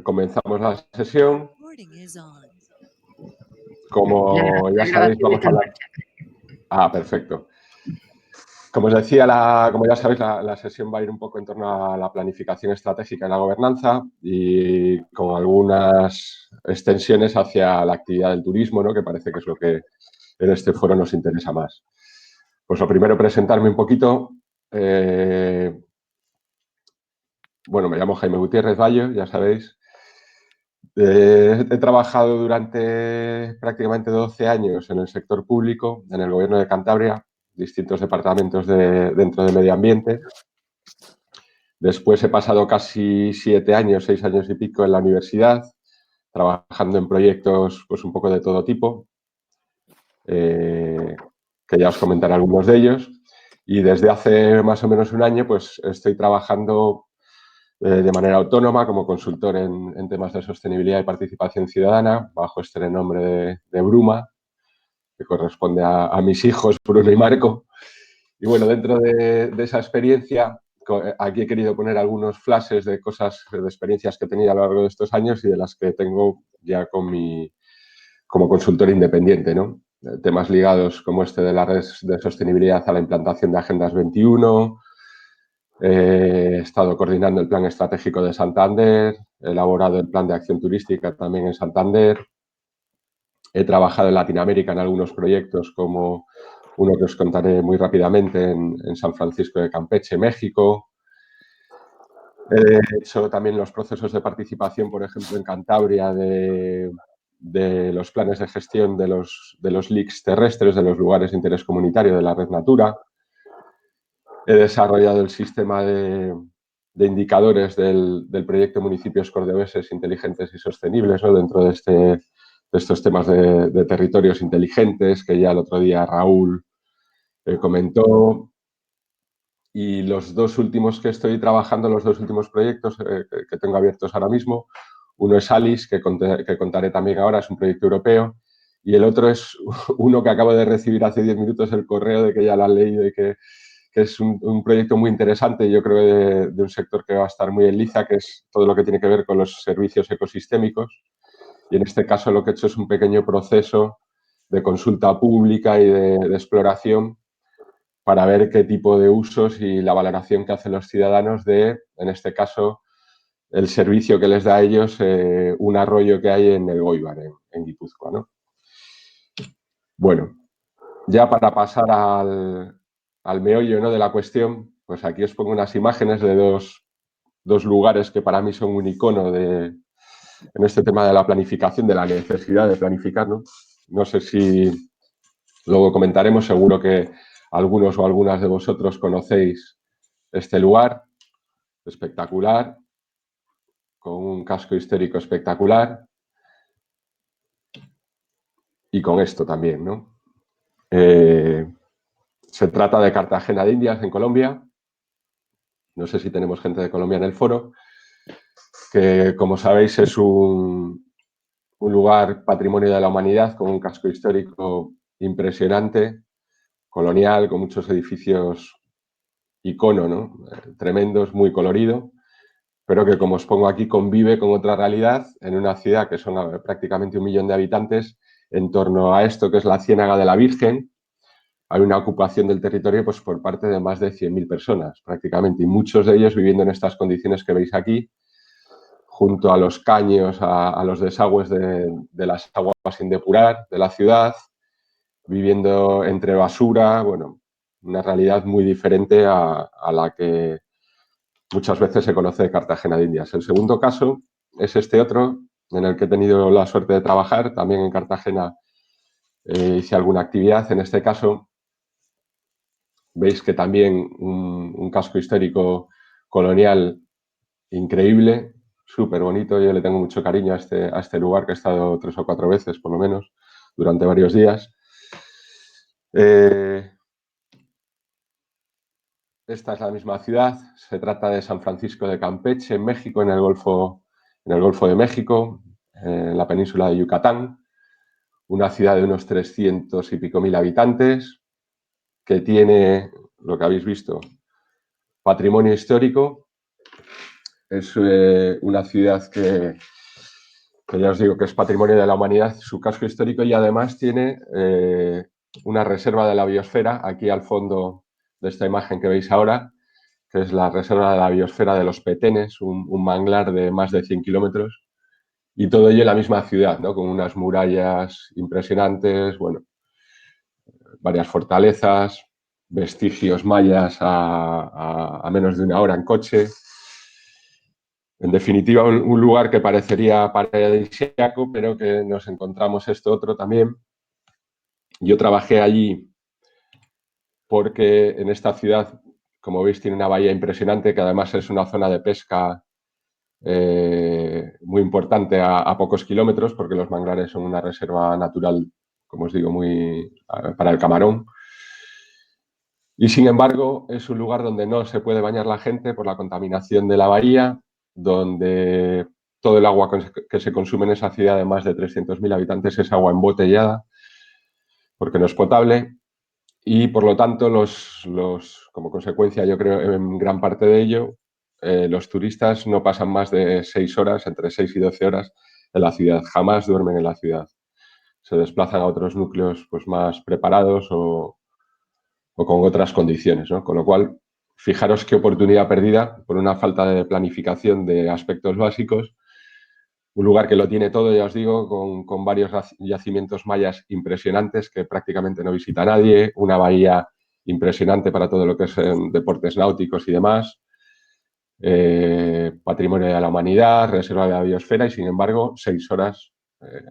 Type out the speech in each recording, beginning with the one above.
Comenzamos la sesión. Como ya La sabéis, grabación vamos está a en hablar. marcha. Perfecto. Como os decía, como ya sabéis, la sesión va a ir un poco en torno a la planificación estratégica y la gobernanza y con algunas extensiones hacia la actividad del turismo, ¿no? Que parece que es lo que en este foro nos interesa más. Pues lo primero, presentarme un poquito. Bueno, me llamo Jaime Gutiérrez Bayo, ya sabéis. He trabajado durante prácticamente 12 años en el sector público, en el Gobierno de Cantabria, distintos departamentos dentro de medio ambiente. Después he pasado casi 7 años, 6 años y pico en la universidad, trabajando en proyectos pues un poco de todo tipo, que ya os comentaré algunos de ellos. Y desde hace más o menos un año pues estoy trabajando de manera autónoma como consultor en temas de sostenibilidad y participación ciudadana, bajo este nombre de Bruma, que corresponde a mis hijos, Bruno y Marco. Y bueno, dentro de esa experiencia, aquí he querido poner algunos flashes de cosas, de experiencias que he tenido a lo largo de estos años y de las que tengo ya como consultor independiente, ¿no? Temas ligados como este de la red de sostenibilidad a la implantación de Agendas 21. He estado coordinando el Plan Estratégico de Santander, he elaborado el Plan de Acción Turística también en Santander. He trabajado en Latinoamérica en algunos proyectos como uno que os contaré muy rápidamente en San Francisco de Campeche, México. He hecho también los procesos de participación, por ejemplo, en Cantabria de los planes de gestión de los LICs terrestres, de los lugares de interés comunitario de la Red Natura. He desarrollado el sistema de indicadores del proyecto Municipios Cordobeses Inteligentes y Sostenibles, ¿no? Dentro de estos temas de territorios inteligentes que ya el otro día Raúl comentó. Y los dos últimos que estoy trabajando, los dos últimos proyectos que tengo abiertos ahora mismo, uno es Alice, que contaré también ahora, es un proyecto europeo, y el otro es uno que acabo de recibir hace 10 minutos el correo de que ya lo han leído y que es un proyecto muy interesante, yo creo, de un sector que va a estar muy en liza, que es todo lo que tiene que ver con los servicios ecosistémicos. Y en este caso lo que he hecho es un pequeño proceso de consulta pública y de exploración para ver qué tipo de usos y la valoración que hacen los ciudadanos de, en este caso, el servicio que les da a ellos un arroyo que hay en el Goibar, en Guipúzcoa, ¿no? Bueno, ya para pasar al meollo, ¿no?, de la cuestión, pues aquí os pongo unas imágenes de dos lugares que para mí son un icono en este tema de la planificación, de la necesidad de planificar, ¿no? No sé si luego comentaremos, seguro que algunos o algunas de vosotros conocéis este lugar espectacular, con un casco histórico espectacular y con esto también, ¿no? Se trata de Cartagena de Indias, en Colombia. No sé si tenemos gente de Colombia en el foro, que como sabéis es un lugar patrimonio de la humanidad con un casco histórico impresionante, colonial, con muchos edificios icono, ¿no? Tremendos, muy colorido, pero que, como os pongo aquí, convive con otra realidad en una ciudad que son prácticamente 1 millón de habitantes. En torno a esto, que es la Ciénaga de la Virgen, hay una ocupación del territorio pues, por parte de más de 100.000 personas, prácticamente, y muchos de ellos viviendo en estas condiciones que veis aquí, junto a los caños, a los desagües de las aguas sin depurar de la ciudad, viviendo entre basura, bueno, una realidad muy diferente a la que muchas veces se conoce de Cartagena de Indias. El segundo caso es este otro, en el que he tenido la suerte de trabajar. También en Cartagena hice alguna actividad. En este caso, veis que también un casco histórico colonial increíble, súper bonito. Yo le tengo mucho cariño a este lugar, que he estado 3 o 4 veces, por lo menos, durante varios días. Esta es la misma ciudad, se trata de San Francisco de Campeche, en México, en el Golfo de México, en la península de Yucatán, una ciudad de unos 300 y pico mil habitantes, que tiene, lo que habéis visto, patrimonio histórico, es una ciudad que ya os digo que es patrimonio de la humanidad, su casco histórico, y además tiene una reserva de la biosfera aquí al fondo de esta imagen que veis ahora, que es la reserva de la biosfera de los Petenes, un manglar de más de 100 kilómetros, y todo ello en la misma ciudad, ¿no? Con unas murallas impresionantes, bueno, varias fortalezas, vestigios mayas a menos de una hora en coche. En definitiva, un lugar que parecería paradisíaco, pero que nos encontramos esto otro también. Yo trabajé allí porque en esta ciudad, como veis, tiene una bahía impresionante, que además es una zona de pesca muy importante a pocos kilómetros, porque los manglares son una reserva natural, como os digo, muy para el camarón. Y sin embargo, es un lugar donde no se puede bañar la gente por la contaminación de la bahía, donde todo el agua que se consume en esa ciudad de más de 300.000 habitantes es agua embotellada, porque no es potable. Y por lo tanto, como consecuencia, yo creo, en gran parte de ello, los turistas no pasan más de 6 horas, entre 6 y 12 horas en la ciudad. Jamás duermen en la ciudad. Se desplazan a otros núcleos pues, más preparados o con otras condiciones, ¿no? Con lo cual, fijaros qué oportunidad perdida por una falta de planificación de aspectos básicos. Un lugar que lo tiene todo, ya os digo, con varios yacimientos mayas impresionantes que prácticamente no visita nadie, una bahía impresionante para todo lo que es deportes náuticos y demás, patrimonio de la humanidad, reserva de la biosfera y, sin embargo, 6 horas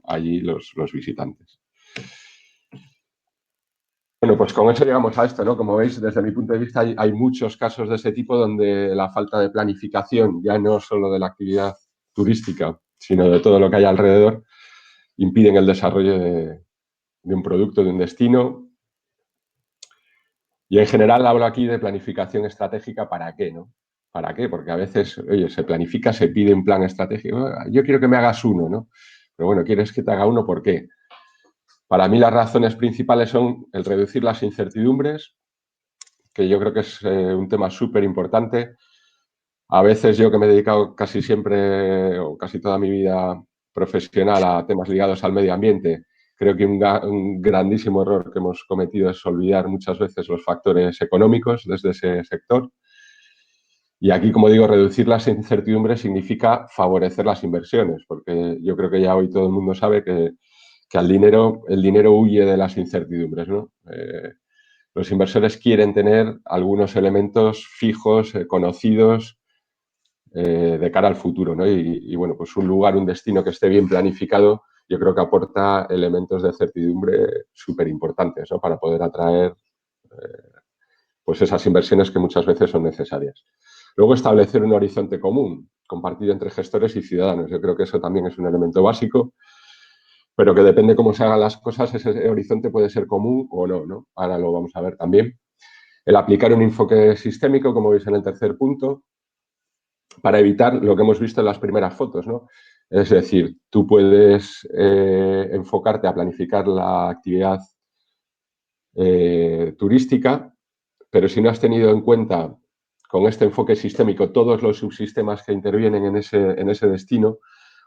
allí los visitantes. Bueno, pues con eso llegamos a esto, ¿no? Como veis, desde mi punto de vista hay muchos casos de ese tipo donde la falta de planificación, ya no solo de la actividad turística, sino de todo lo que hay alrededor, impiden el desarrollo de un producto, de un destino. Y en general hablo aquí de planificación estratégica, ¿para qué, no? ¿Para qué? Porque a veces, oye, se planifica, se pide un plan estratégico, yo quiero que me hagas uno, ¿no? Pero bueno, ¿quieres que te haga uno? ¿Por qué? Para mí las razones principales son el reducir las incertidumbres, que yo creo que es un tema súper importante. A veces yo que me he dedicado casi siempre o casi toda mi vida profesional a temas ligados al medio ambiente, creo que un grandísimo error que hemos cometido es olvidar muchas veces los factores económicos desde ese sector. Y aquí, como digo, reducir las incertidumbres significa favorecer las inversiones, porque yo creo que ya hoy todo el mundo sabe que el dinero huye de las incertidumbres, ¿no? Los inversores quieren tener algunos elementos fijos, conocidos, de cara al futuro, ¿no? Y bueno, pues un lugar, un destino que esté bien planificado, yo creo que aporta elementos de certidumbre súper importantes, ¿no? Para poder atraer pues esas inversiones que muchas veces son necesarias. Luego, establecer un horizonte común, compartido entre gestores y ciudadanos. Yo creo que eso también es un elemento básico, pero que depende cómo se hagan las cosas, ese horizonte puede ser común o no, ¿no? Ahora lo vamos a ver también. El aplicar un enfoque sistémico, como veis en el tercer punto, para evitar lo que hemos visto en las primeras fotos, ¿no? Es decir, tú puedes enfocarte a planificar la actividad turística, pero si no has tenido en cuenta con este enfoque sistémico todos los subsistemas que intervienen en ese destino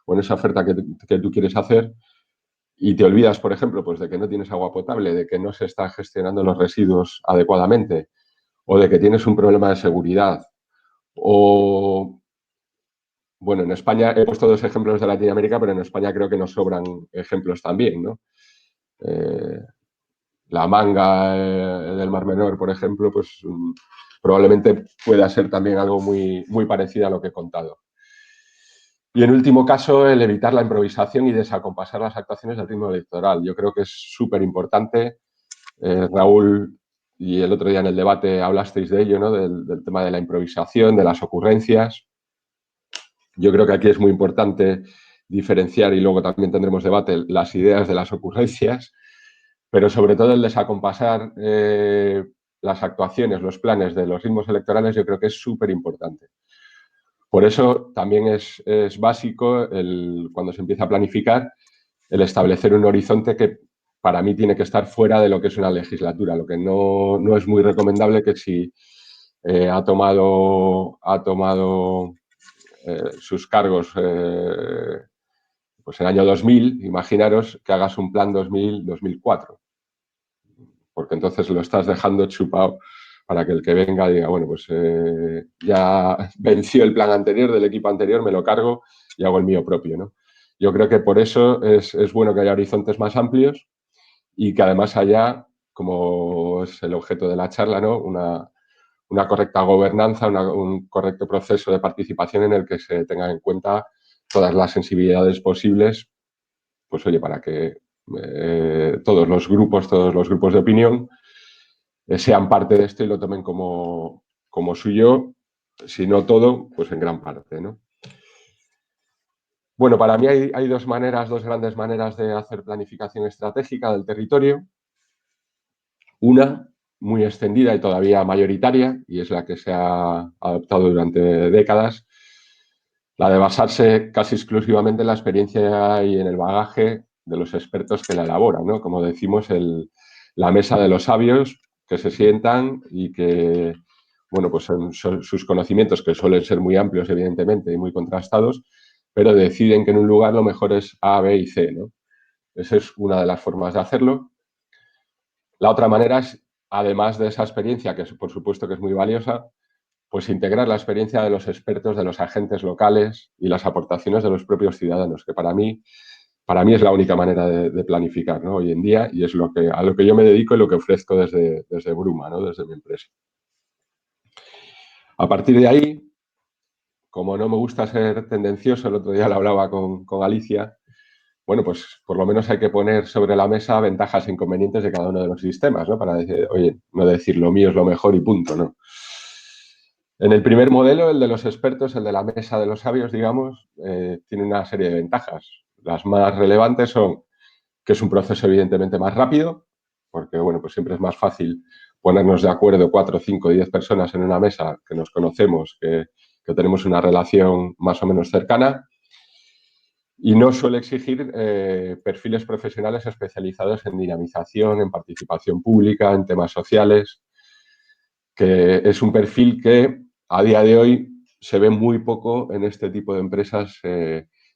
o en esa oferta que tú quieres hacer, y te olvidas, por ejemplo, pues de que no tienes agua potable, de que no se están gestionando los residuos adecuadamente, o de que tienes un problema de seguridad, o, bueno, en España he puesto 2 ejemplos de Latinoamérica, pero en España creo que nos sobran ejemplos también, ¿no? Eh, la manga del Mar Menor, por ejemplo, pues probablemente pueda ser también algo muy, muy parecido a lo que he contado. Y en último caso, el evitar la improvisación y desacompasar las actuaciones del ritmo electoral. Yo creo que es súper importante. Raúl, y el otro día en el debate hablasteis de ello, ¿no? Del tema de la improvisación, de las ocurrencias. Yo creo que aquí es muy importante diferenciar, y luego también tendremos debate, las ideas de las ocurrencias, pero sobre todo el desacompasar las actuaciones, los planes de los ritmos electorales, yo creo que es súper importante. Por eso también es básico cuando se empieza a planificar el establecer un horizonte que para mí tiene que estar fuera de lo que es una legislatura, lo que no es muy recomendable que si ha tomado sus cargos pues en el año 2000, imaginaros que hagas un plan 2000-2004, porque entonces lo estás dejando chupado para que el que venga diga, bueno, pues ya venció el plan anterior del equipo anterior, me lo cargo y hago el mío propio, ¿no? Yo creo que por eso es bueno que haya horizontes más amplios y que además haya, como es el objeto de la charla, ¿no? Una correcta gobernanza, un correcto proceso de participación en el que se tengan en cuenta todas las sensibilidades posibles, pues oye, para que todos los grupos de opinión sean parte de esto y lo tomen como suyo, si no todo, pues en gran parte, ¿no? Bueno, para mí hay dos grandes maneras de hacer planificación estratégica del territorio. Una muy extendida y todavía mayoritaria, y es la que se ha adoptado durante décadas, la de basarse casi exclusivamente en la experiencia y en el bagaje de los expertos que la elaboran, ¿no? Como decimos, la mesa de los sabios que se sientan y que, bueno, pues son sus conocimientos, que suelen ser muy amplios, evidentemente, y muy contrastados, pero deciden que en un lugar lo mejor es A, B y C, ¿no? Esa es una de las formas de hacerlo. La otra manera es, además de esa experiencia, que por supuesto que es muy valiosa, pues integrar la experiencia de los expertos, de los agentes locales y las aportaciones de los propios ciudadanos, que para mí es la única manera de planificar, ¿no? Hoy en día, y es a lo que yo me dedico y lo que ofrezco desde Bruma, ¿no? Desde mi empresa. A partir de ahí, como no me gusta ser tendencioso, el otro día lo hablaba con Alicia, bueno, pues por lo menos hay que poner sobre la mesa ventajas e inconvenientes de cada uno de los sistemas, ¿no? Para decir, oye, no decir lo mío es lo mejor y punto, ¿no? En el primer modelo, el de los expertos, el de la mesa de los sabios, digamos, tiene una serie de ventajas. Las más relevantes son que es un proceso evidentemente más rápido, porque, bueno, pues siempre es más fácil ponernos de acuerdo 4, 5, 10 personas en una mesa que nos conocemos, que tenemos una relación más o menos cercana, y no suele exigir perfiles profesionales especializados en dinamización, en participación pública, en temas sociales, que es un perfil que a día de hoy se ve muy poco en este tipo de empresas,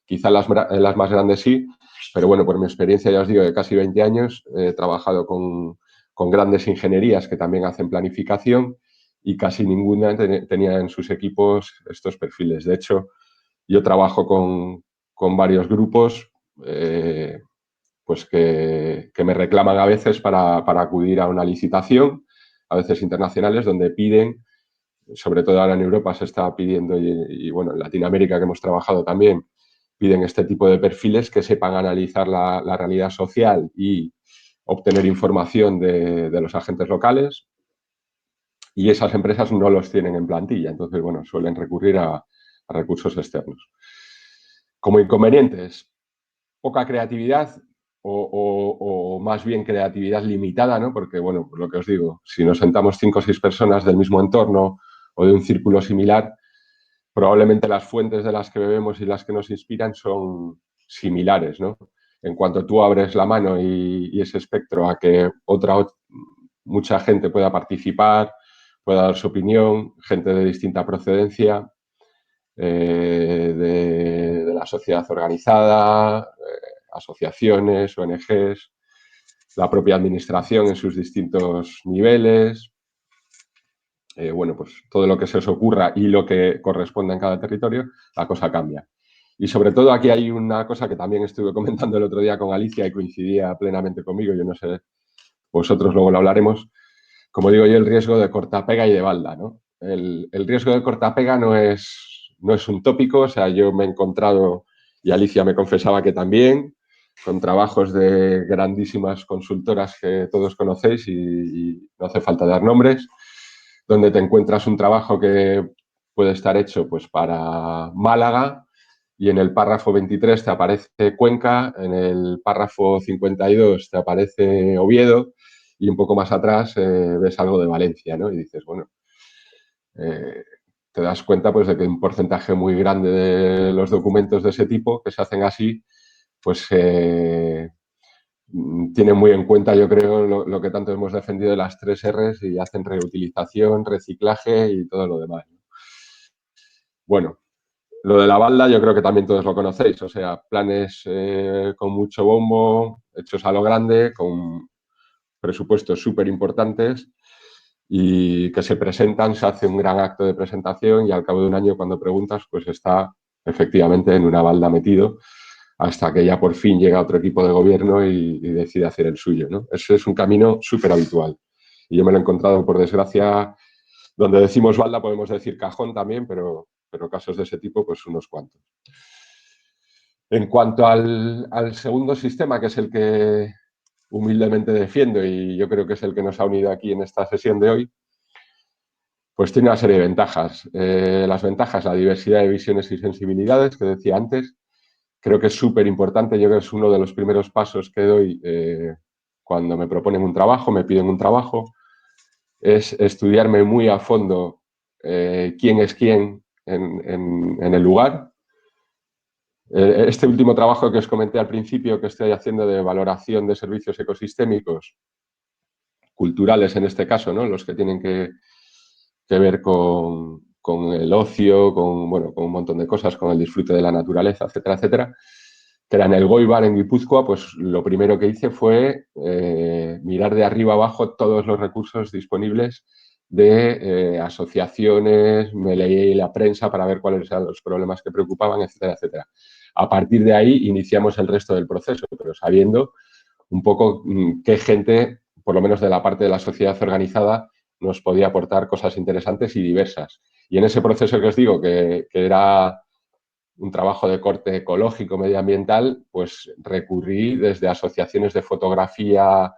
quizá en las más grandes sí, pero bueno, por mi experiencia, ya os digo, de casi 20 años, he trabajado con grandes ingenierías que también hacen planificación y casi ninguna tenía en sus equipos estos perfiles. De hecho, yo trabajo con varios grupos pues que me reclaman a veces para acudir a una licitación, a veces internacionales, donde piden, sobre todo ahora en Europa se está pidiendo, y bueno, en Latinoamérica que hemos trabajado también, piden este tipo de perfiles que sepan analizar la realidad social y obtener información de los agentes locales, y esas empresas no los tienen en plantilla, entonces, bueno, suelen recurrir a recursos externos. Como inconvenientes, poca creatividad o más bien creatividad limitada, ¿no? Porque, bueno, por lo que os digo, si nos sentamos 5 o 6 personas del mismo entorno o de un círculo similar, probablemente las fuentes de las que bebemos y las que nos inspiran son similares, ¿no? En cuanto tú abres la mano y ese espectro a que mucha gente pueda participar, pueda dar su opinión, gente de distinta procedencia, de la sociedad organizada, asociaciones, ONGs, la propia administración en sus distintos niveles, bueno, pues todo lo que se os ocurra y lo que corresponda en cada territorio, la cosa cambia. Y sobre todo aquí hay una cosa que también estuve comentando el otro día con Alicia y coincidía plenamente conmigo, yo no sé, vosotros luego lo hablaremos, como digo yo, el riesgo de cortapega y de balda, ¿no? El riesgo de cortapega no es un tópico, o sea, yo me he encontrado, y Alicia me confesaba que también, con trabajos de grandísimas consultoras que todos conocéis y no hace falta dar nombres, donde te encuentras un trabajo que puede estar hecho pues para Málaga y en el párrafo 23 te aparece Cuenca, en el párrafo 52 te aparece Oviedo y un poco más atrás ves algo de Valencia, ¿no? Y dices, bueno, eh, te das cuenta pues de que un porcentaje muy grande de los documentos de ese tipo que se hacen así, pues tienen muy en cuenta, yo creo, lo que tanto hemos defendido de las 3 Rs y hacen reutilización, reciclaje y todo lo demás. Bueno, Lo de la balda yo creo que también todos lo conocéis, o sea, planes con mucho bombo, hechos a lo grande, con presupuestos súper importantes y que se presentan, se hace un gran acto de presentación y al cabo de un año cuando preguntas, pues está efectivamente en una balda metido hasta que ya por fin llega otro equipo de gobierno y decide hacer el suyo, ¿no? Ese es un camino súper habitual. Y yo me lo he encontrado, por desgracia, donde decimos balda podemos decir cajón también, pero casos de ese tipo, pues unos cuantos. En cuanto al segundo sistema, que es el que humildemente defiendo y yo creo que es el que nos ha unido aquí en esta sesión de hoy, pues tiene una serie de ventajas. Las ventajas, la diversidad de visiones y sensibilidades que decía antes, creo que es súper importante. Yo creo que es uno de los primeros pasos que doy cuando me proponen un trabajo, me piden un trabajo, es estudiarme muy a fondo quién es quién en el lugar. Este último trabajo que os comenté al principio que estoy haciendo de valoración de servicios ecosistémicos, culturales en este caso, ¿no? Los que tienen que ver con el ocio, bueno, con un montón de cosas, con el disfrute de la naturaleza, etcétera, etcétera, que era en el Goibar, en Guipúzcoa, pues lo primero que hice fue mirar de arriba abajo todos los recursos disponibles de asociaciones, me leí la prensa para ver cuáles eran los problemas que preocupaban, etcétera, etcétera. A partir de ahí iniciamos el resto del proceso, pero sabiendo un poco qué gente, por lo menos de la parte de la sociedad organizada, nos podía aportar cosas interesantes y diversas. Y en ese proceso que os digo, que era un trabajo de corte ecológico, medioambiental, pues recurrí desde asociaciones de fotografía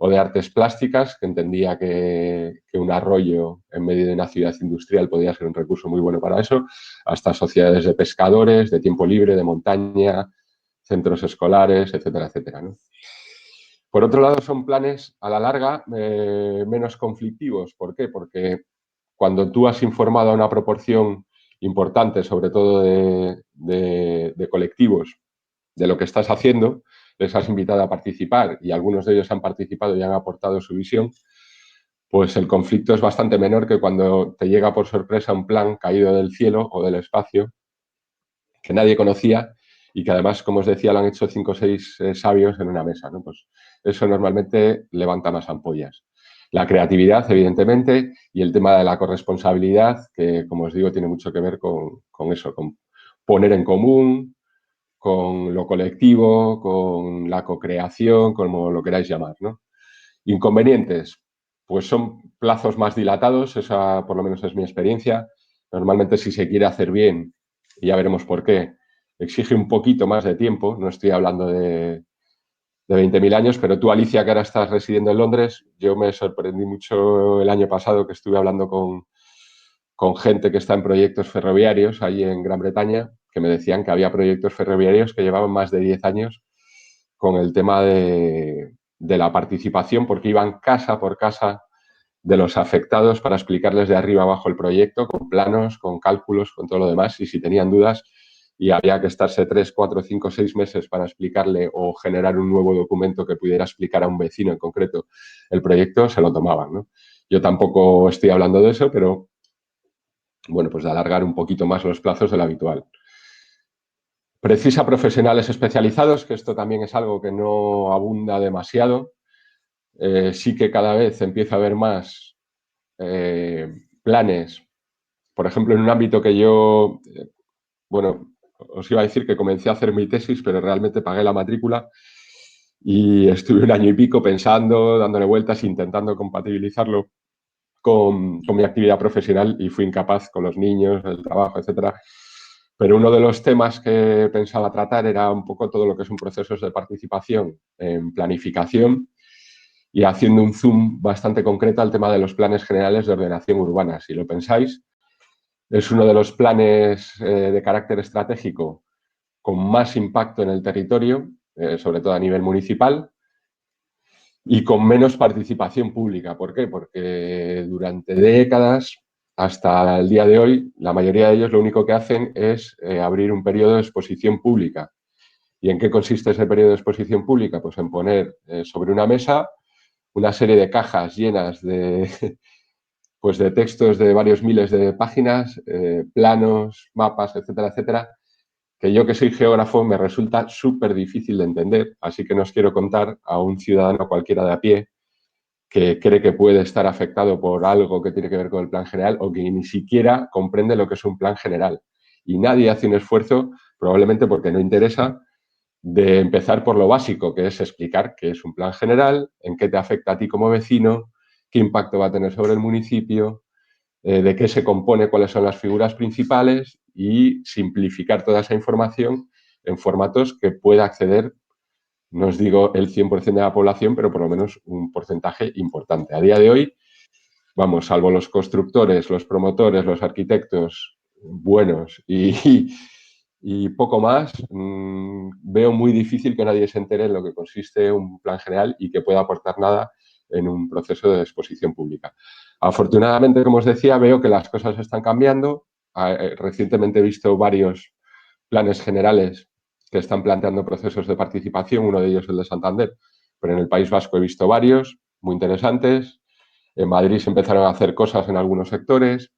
o de artes plásticas, que entendía que un arroyo en medio de una ciudad industrial podía ser un recurso muy bueno para eso, hasta sociedades de pescadores, de tiempo libre, de montaña, centros escolares, etcétera, etcétera, ¿no? Por otro lado, son planes a la larga menos conflictivos. ¿Por qué? Porque cuando tú has informado a una proporción importante, sobre todo de colectivos, de lo que estás haciendo, les has invitado a participar y algunos de ellos han participado y han aportado su visión, pues el conflicto es bastante menor que cuando te llega por sorpresa un plan caído del cielo o del espacio que nadie conocía y que además, como os decía, lo han hecho 5 o 6 sabios en una mesa, ¿no? Pues eso normalmente levanta más ampollas. La creatividad, evidentemente, y el tema de la corresponsabilidad, que, como os digo, tiene mucho que ver con eso, con poner en común, con lo colectivo, con la co-creación, como lo queráis llamar, ¿no? Inconvenientes, pues son plazos más dilatados, esa por lo menos es mi experiencia. Normalmente si se quiere hacer bien, y ya veremos por qué, exige un poquito más de tiempo, no estoy hablando de 20.000 años, pero tú, Alicia, que ahora estás residiendo en Londres, yo me sorprendí mucho el año pasado que estuve hablando con gente que está en proyectos ferroviarios ahí en Gran Bretaña, que me decían que había proyectos ferroviarios que llevaban más de 10 años con el tema de la participación, porque iban casa por casa de los afectados para explicarles de arriba abajo el proyecto, con planos, con cálculos, con todo lo demás, y si tenían dudas y había que estarse 3, 4, 5, 6 meses para explicarle o generar un nuevo documento que pudiera explicar a un vecino en concreto el proyecto, se lo tomaban, ¿no? Yo tampoco estoy hablando de eso, pero bueno, pues de alargar un poquito más los plazos de lo habitual. Precisa profesionales especializados, que esto también es algo que no abunda demasiado. Sí que cada vez empieza a haber más planes, por ejemplo, en un ámbito que yo, bueno, os iba a decir que comencé a hacer mi tesis, pero realmente pagué la matrícula y estuve un año y pico pensando, dándole vueltas, intentando compatibilizarlo con mi actividad profesional y fui incapaz con los niños, el trabajo, etcétera. Pero uno de los temas que pensaba tratar era un poco todo lo que son procesos de participación en planificación y haciendo un zoom bastante concreto al tema de los planes generales de ordenación urbana. Si lo pensáis, es uno de los planes de carácter estratégico con más impacto en el territorio, sobre todo a nivel municipal, y con menos participación pública. ¿Por qué? Porque durante décadas, hasta el día de hoy, la mayoría de ellos lo único que hacen es abrir un periodo de exposición pública. ¿Y en qué consiste ese periodo de exposición pública? Pues en poner sobre una mesa una serie de cajas llenas pues de textos de varios miles de páginas, planos, mapas, etcétera, etcétera, que yo que soy geógrafo me resulta súper difícil de entender, así que no os quiero contar a un ciudadano cualquiera de a pie que cree que puede estar afectado por algo que tiene que ver con el plan general o que ni siquiera comprende lo que es un plan general. Y nadie hace un esfuerzo, probablemente porque no interesa, de empezar por lo básico, que es explicar qué es un plan general, en qué te afecta a ti como vecino, qué impacto va a tener sobre el municipio, de qué se compone, cuáles son las figuras principales y simplificar toda esa información en formatos que pueda acceder, no os digo el 100% de la población, pero por lo menos un porcentaje importante. A día de hoy, vamos, salvo los constructores, los promotores, los arquitectos buenos y poco más, veo muy difícil que nadie se entere en lo que consiste un plan general y que pueda aportar nada en un proceso de exposición pública. Afortunadamente, como os decía, veo que las cosas están cambiando. Recientemente he visto varios planes generales que están planteando procesos de participación, uno de ellos el de Santander, pero en el País Vasco he visto varios muy interesantes. En Madrid se empezaron a hacer cosas en algunos sectores.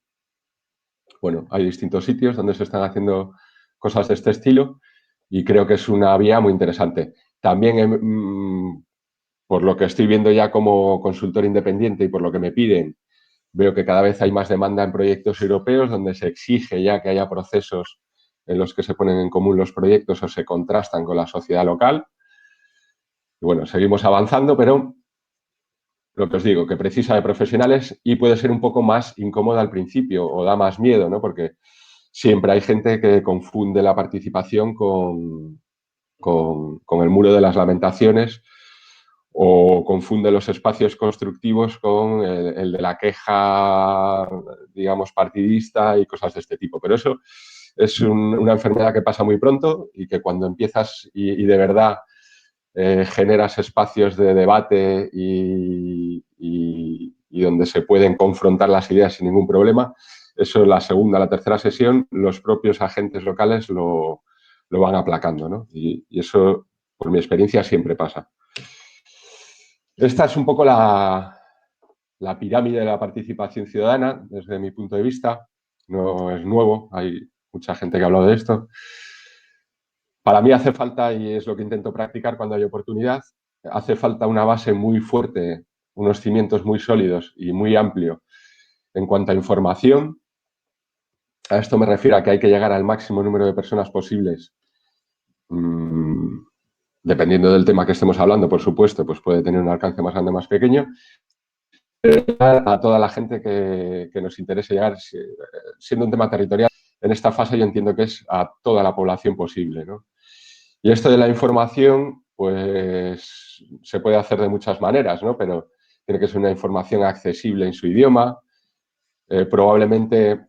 Bueno, hay distintos sitios donde se están haciendo cosas de este estilo y creo que es una vía muy interesante. También, por lo que estoy viendo ya como consultor independiente y por lo que me piden, veo que cada vez hay más demanda en proyectos europeos donde se exige ya que haya procesos en los que se ponen en común los proyectos o se contrastan con la sociedad local. Y bueno, seguimos avanzando, pero lo que os digo, que precisa de profesionales y puede ser un poco más incómoda al principio o da más miedo, ¿no? Porque siempre hay gente que confunde la participación con el muro de las lamentaciones o confunde los espacios constructivos con el de la queja, digamos, partidista y cosas de este tipo. Pero eso es una enfermedad que pasa muy pronto y que cuando empiezas y de verdad generas espacios de debate y donde se pueden confrontar las ideas sin ningún problema, eso en la segunda, la tercera sesión, los propios agentes locales lo van aplacando, ¿no? Y eso, por mi experiencia, siempre pasa. Esta es un poco la pirámide de la participación ciudadana, desde mi punto de vista. No es nuevo, hay mucha gente que ha hablado de esto. Para mí hace falta, y es lo que intento practicar cuando hay oportunidad, hace falta una base muy fuerte, unos cimientos muy sólidos y muy amplio en cuanto a información. A esto me refiero a que hay que llegar al máximo número de personas posibles. Dependiendo del tema que estemos hablando, por supuesto, pues puede tener un alcance más grande o más pequeño. A toda la gente que nos interese llegar, siendo un tema territorial, en esta fase yo entiendo que es a toda la población posible, ¿no? Y esto de la información, pues se puede hacer de muchas maneras, ¿no? Pero tiene que ser una información accesible en su idioma. Probablemente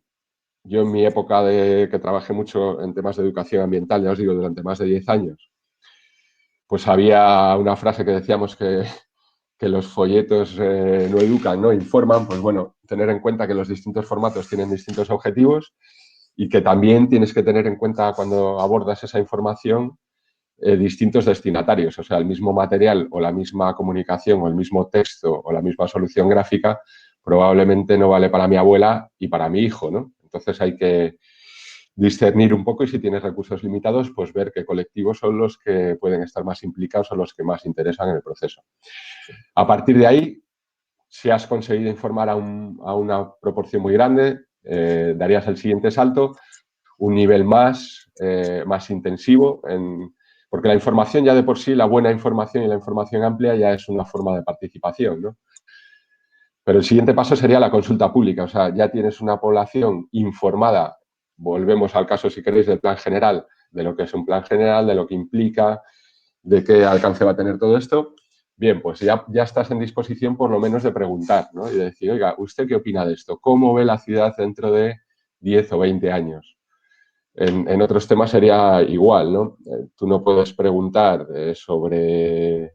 yo en mi época de que trabajé mucho en temas de educación ambiental, ya os digo, durante más de 10 años, pues había una frase que decíamos que los folletos no educan, no informan. Pues bueno, tener en cuenta que los distintos formatos tienen distintos objetivos y que también tienes que tener en cuenta cuando abordas esa información distintos destinatarios, o sea, el mismo material o la misma comunicación o el mismo texto o la misma solución gráfica probablemente no vale para mi abuela y para mi hijo, ¿no? Entonces hay que discernir un poco y si tienes recursos limitados, pues ver qué colectivos son los que pueden estar más implicados o los que más interesan en el proceso. A partir de ahí, si has conseguido informar a una proporción muy grande, darías el siguiente salto, un nivel más intensivo, porque la información ya de por sí, la buena información y la información amplia ya es una forma de participación, ¿no? Pero el siguiente paso sería la consulta pública, o sea, ya tienes una población informada, volvemos al caso, si queréis, del plan general, de lo que es un plan general, de lo que implica, de qué alcance va a tener todo esto. Bien, pues ya estás en disposición por lo menos de preguntar, ¿no? Y de decir, oiga, ¿usted qué opina de esto? ¿Cómo ve la ciudad dentro de 10 o 20 años? En otros temas sería igual, ¿no? Tú no puedes preguntar sobre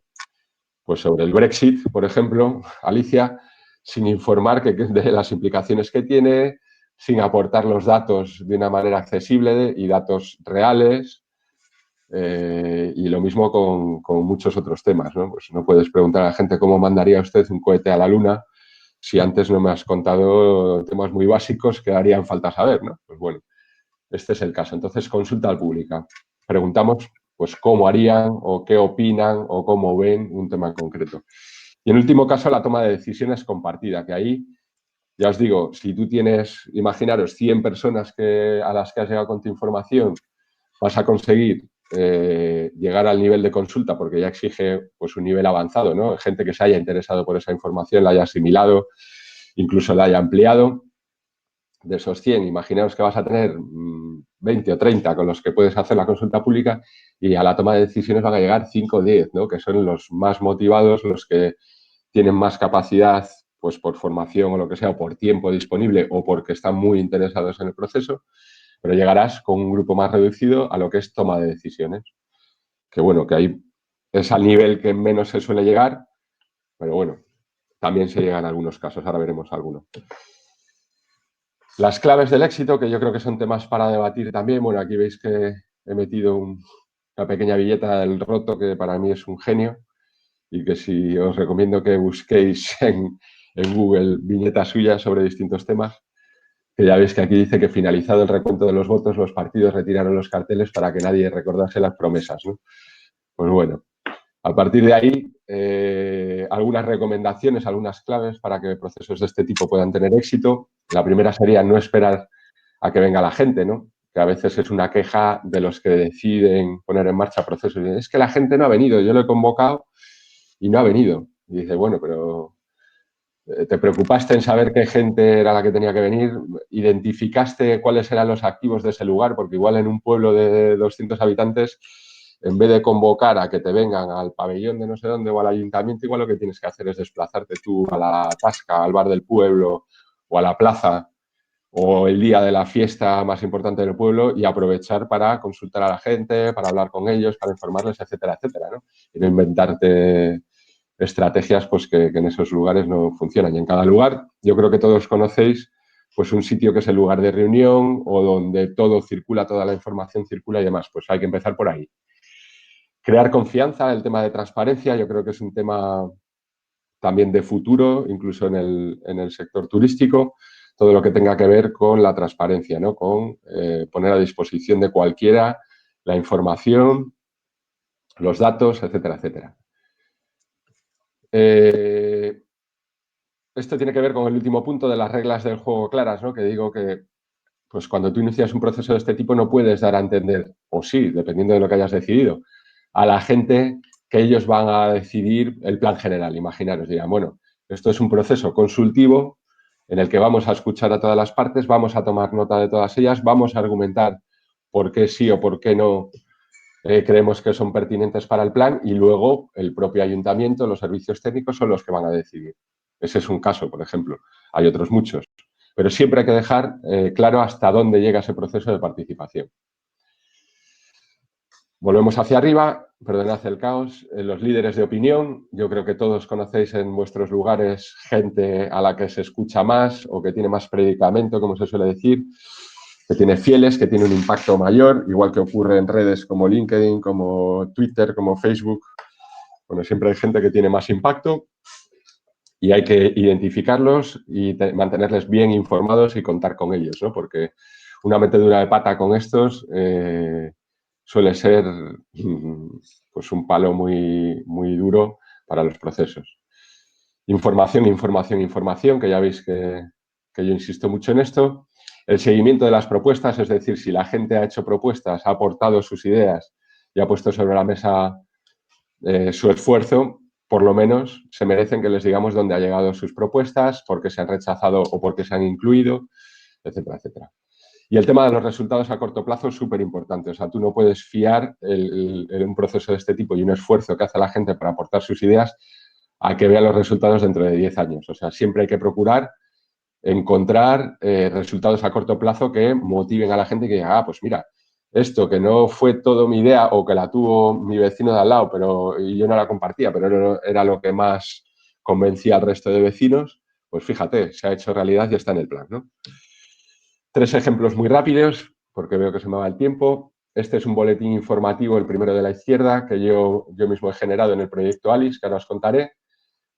el Brexit, por ejemplo, Alicia, sin informar de las implicaciones que tiene, sin aportar los datos de una manera accesible y datos reales. Y lo mismo con muchos otros temas, ¿no? Pues no puedes preguntar a la gente cómo mandaría usted un cohete a la Luna si antes no me has contado temas muy básicos que harían falta saber, ¿no? Pues bueno, este es el caso. Entonces, consulta pública. Preguntamos, pues, cómo harían o qué opinan o cómo ven un tema en concreto. Y en último caso, la toma de decisiones compartida, que ahí, ya os digo, si tú tienes, imaginaros, 100 personas a las que has llegado con tu información, vas a conseguir llegar al nivel de consulta, porque ya exige pues, un nivel avanzado, ¿no? Gente que se haya interesado por esa información, la haya asimilado, incluso la haya ampliado. De esos 100, imaginaos que vas a tener 20 o 30 con los que puedes hacer la consulta pública y a la toma de decisiones van a llegar 5 o 10, ¿no? Que son los más motivados, los que tienen más capacidad, pues por formación o lo que sea, o por tiempo disponible o porque están muy interesados en el proceso, pero llegarás con un grupo más reducido a lo que es toma de decisiones. Que bueno, que ahí es al nivel que menos se suele llegar, pero bueno, también se llega en algunos casos, ahora veremos algunos. Las claves del éxito, que yo creo que son temas para debatir también. Bueno, aquí veis que he metido una pequeña billeta del Roto, que para mí es un genio, y que si os recomiendo que busquéis en Google viñetas suyas sobre distintos temas, que ya veis que aquí dice que finalizado el recuento de los votos, los partidos retiraron los carteles para que nadie recordase las promesas, ¿no? Pues bueno, a partir de ahí, algunas recomendaciones, algunas claves para que procesos de este tipo puedan tener éxito. La primera sería no esperar a que venga la gente, ¿no? Que a veces es una queja de los que deciden poner en marcha procesos. Es que la gente no ha venido, yo lo he convocado y no ha venido. Y dice, bueno, pero ¿te preocupaste en saber qué gente era la que tenía que venir? ¿Identificaste cuáles eran los activos de ese lugar? Porque igual en un pueblo de 200 habitantes, en vez de convocar a que te vengan al pabellón de no sé dónde o al ayuntamiento, igual lo que tienes que hacer es desplazarte tú a la tasca, al bar del pueblo o a la plaza o el día de la fiesta más importante del pueblo y aprovechar para consultar a la gente, para hablar con ellos, para informarles, etcétera, etcétera, ¿no? Y no inventarte estrategias pues que en esos lugares no funcionan. Y en cada lugar, yo creo que todos conocéis pues un sitio que es el lugar de reunión o donde todo circula, toda la información circula y demás. Pues hay que empezar por ahí. Crear confianza, el tema de transparencia, yo creo que es un tema también de futuro, incluso en el sector turístico, todo lo que tenga que ver con la transparencia, ¿no? Con poner a disposición de cualquiera la información, los datos, etcétera, etcétera. Esto tiene que ver con el último punto de las reglas del juego claras, ¿no? Que digo que pues cuando tú inicias un proceso de este tipo no puedes dar a entender, o sí, dependiendo de lo que hayas decidido, a la gente que ellos van a decidir el plan general. Imaginaros, dirán, bueno, esto es un proceso consultivo en el que vamos a escuchar a todas las partes, vamos a tomar nota de todas ellas, vamos a argumentar por qué sí o por qué no creemos que son pertinentes para el plan y luego el propio ayuntamiento, los servicios técnicos son los que van a decidir. Ese es un caso, por ejemplo. Hay otros muchos. Pero siempre hay que dejar claro hasta dónde llega ese proceso de participación. Volvemos hacia arriba, perdonad el caos. Los líderes de opinión, yo creo que todos conocéis en vuestros lugares gente a la que se escucha más o que tiene más predicamento, como se suele decir, que tiene fieles, que tiene un impacto mayor, igual que ocurre en redes como LinkedIn, como Twitter, como Facebook. Bueno, siempre hay gente que tiene más impacto y hay que identificarlos y mantenerles bien informados y contar con ellos, ¿no? Porque una metedura de pata con estos suele ser pues un palo muy, muy duro para los procesos. Información, información, información, que ya veis que yo insisto mucho en esto. El seguimiento de las propuestas, es decir, si la gente ha hecho propuestas, ha aportado sus ideas y ha puesto sobre la mesa su esfuerzo, por lo menos se merecen que les digamos dónde han llegado sus propuestas, por qué se han rechazado o por qué se han incluido, etcétera, etcétera. Y el tema de los resultados a corto plazo es súper importante. O sea, tú no puedes fiar en un proceso de este tipo y un esfuerzo que hace la gente para aportar sus ideas a que vea los resultados dentro de 10 años. O sea, siempre hay que procurar encontrar resultados a corto plazo que motiven a la gente y que diga, ah, pues mira, esto que no fue todo mi idea o que la tuvo mi vecino de al lado pero y yo no la compartía, pero era lo que más convencía al resto de vecinos, pues fíjate, se ha hecho realidad y está en el plan, ¿no? 3 ejemplos muy rápidos, porque veo que se me va el tiempo. Este es un boletín informativo, el primero de la izquierda, que yo mismo he generado en el proyecto ALICE, que ahora os contaré,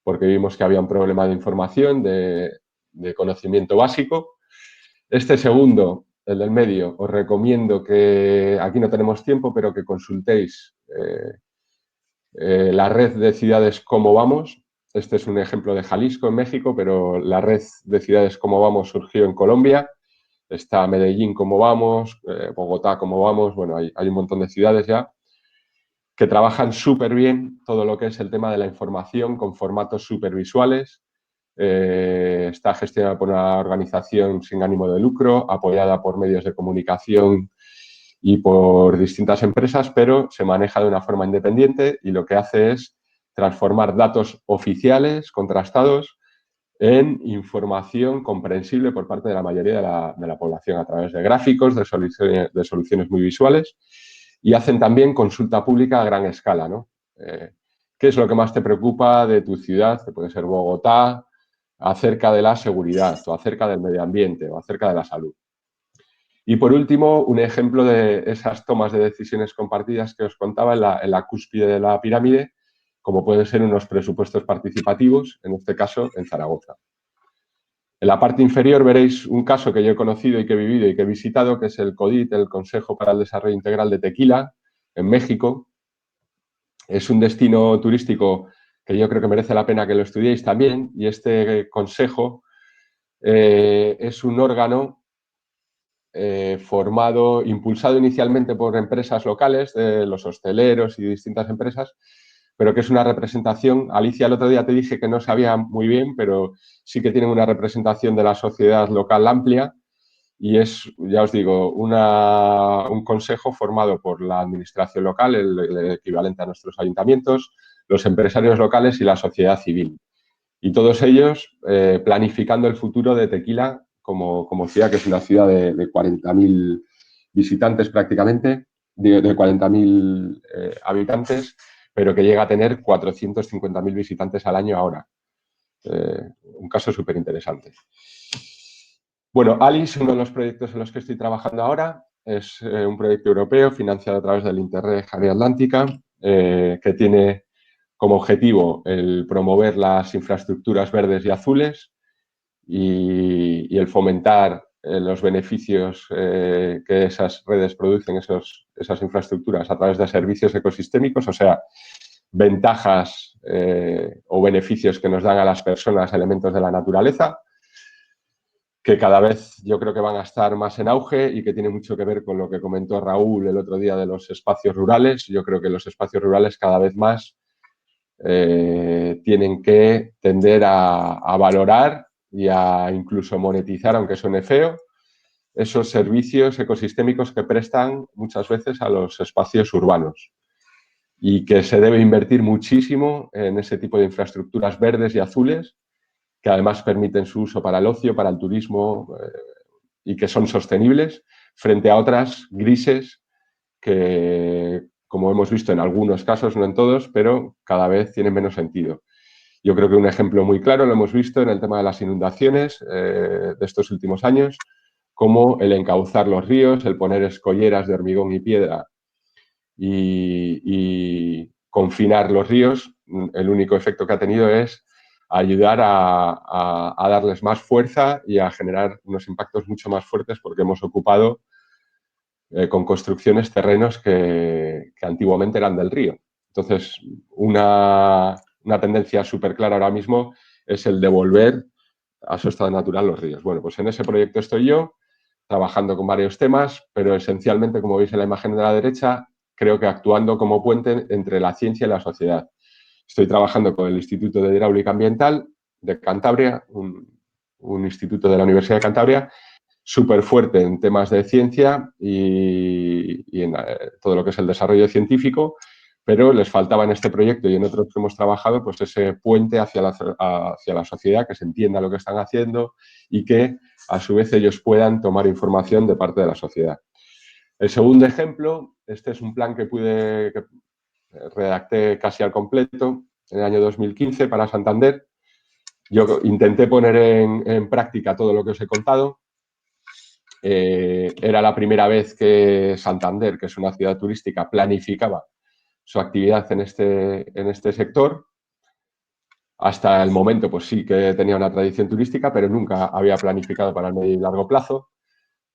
porque vimos que había un problema de información, de conocimiento básico. Este segundo, el del medio, os recomiendo que, aquí no tenemos tiempo, pero que consultéis la red de ciudades Cómo Vamos. Este es un ejemplo de Jalisco, en México, pero la red de ciudades Cómo Vamos surgió en Colombia. Está Medellín Cómo Vamos, Bogotá Cómo Vamos, bueno, hay un montón de ciudades ya que trabajan súper bien todo lo que es el tema de la información con formatos súper visuales. Está gestionada por una organización sin ánimo de lucro, apoyada por medios de comunicación y por distintas empresas, pero se maneja de una forma independiente y lo que hace es transformar datos oficiales, contrastados, en información comprensible por parte de la mayoría de la población a través de gráficos, de soluciones muy visuales, y hacen también consulta pública a gran escala, ¿no? ¿Qué es lo que más te preocupa de tu ciudad? Que puede ser Bogotá, acerca de la seguridad, o acerca del medio ambiente, o acerca de la salud. Y por último, un ejemplo de esas tomas de decisiones compartidas que os contaba en la cúspide de la pirámide, como pueden ser unos presupuestos participativos, en este caso en Zaragoza. En la parte inferior veréis un caso que yo he conocido y que he vivido y que he visitado, que es el CODIT, el Consejo para el Desarrollo Integral de Tequila, en México. Es un destino turístico que yo creo que merece la pena que lo estudiéis también, y este consejo es un órgano formado, impulsado inicialmente por empresas locales, los hosteleros y distintas empresas, pero que es una representación. Alicia, el otro día te dije que no sabía muy bien, pero sí que tienen una representación de la sociedad local amplia y es, ya os digo, un consejo formado por la administración local, el equivalente a nuestros ayuntamientos, los empresarios locales y la sociedad civil. Y todos ellos planificando el futuro de Tequila como ciudad, que es una ciudad de 40.000 visitantes prácticamente, de 40.000 habitantes, pero que llega a tener 450.000 visitantes al año ahora. Un caso súper interesante. Bueno, ALICE, uno de los proyectos en los que estoy trabajando ahora, es un proyecto europeo financiado a través del Interreg Área Atlántica, que tiene como objetivo el promover las infraestructuras verdes y azules y el fomentar los beneficios que esas redes producen, esas infraestructuras, a través de servicios ecosistémicos, o sea, ventajas o beneficios que nos dan a las personas elementos de la naturaleza, que cada vez yo creo que van a estar más en auge y que tiene mucho que ver con lo que comentó Raúl el otro día de los espacios rurales. Yo creo que los espacios rurales cada vez más tienen que tender a valorar y a incluso monetizar, aunque suene feo, esos servicios ecosistémicos que prestan muchas veces a los espacios urbanos y que se debe invertir muchísimo en ese tipo de infraestructuras verdes y azules que además permiten su uso para el ocio, para el turismo y que son sostenibles frente a otras grises que, como hemos visto en algunos casos, no en todos, pero cada vez tienen menos sentido. Yo creo que un ejemplo muy claro lo hemos visto en el tema de las inundaciones de estos últimos años, como el encauzar los ríos, el poner escolleras de hormigón y piedra y confinar los ríos. El único efecto que ha tenido es ayudar a darles más fuerza y a generar unos impactos mucho más fuertes porque hemos ocupado con construcciones terrenos que antiguamente eran del río. Entonces, una tendencia súper clara ahora mismo es el devolver a su estado natural los ríos. Bueno, pues en ese proyecto estoy yo, trabajando con varios temas, pero esencialmente, como veis en la imagen de la derecha, creo que actuando como puente entre la ciencia y la sociedad. Estoy trabajando con el Instituto de Hidráulica Ambiental de Cantabria, un instituto de la Universidad de Cantabria, súper fuerte en temas de ciencia y en todo lo que es el desarrollo científico, pero les faltaba en este proyecto y en otros que hemos trabajado, pues ese puente hacia la sociedad, que se entienda lo que están haciendo y que a su vez ellos puedan tomar información de parte de la sociedad. El segundo ejemplo, este es un plan que redacté casi al completo en el año 2015 para Santander. Yo intenté poner en práctica todo lo que os he contado. Era la primera vez que Santander, que es una ciudad turística, planificaba su actividad en este sector. Hasta el momento, pues sí que tenía una tradición turística, pero nunca había planificado para el medio y largo plazo.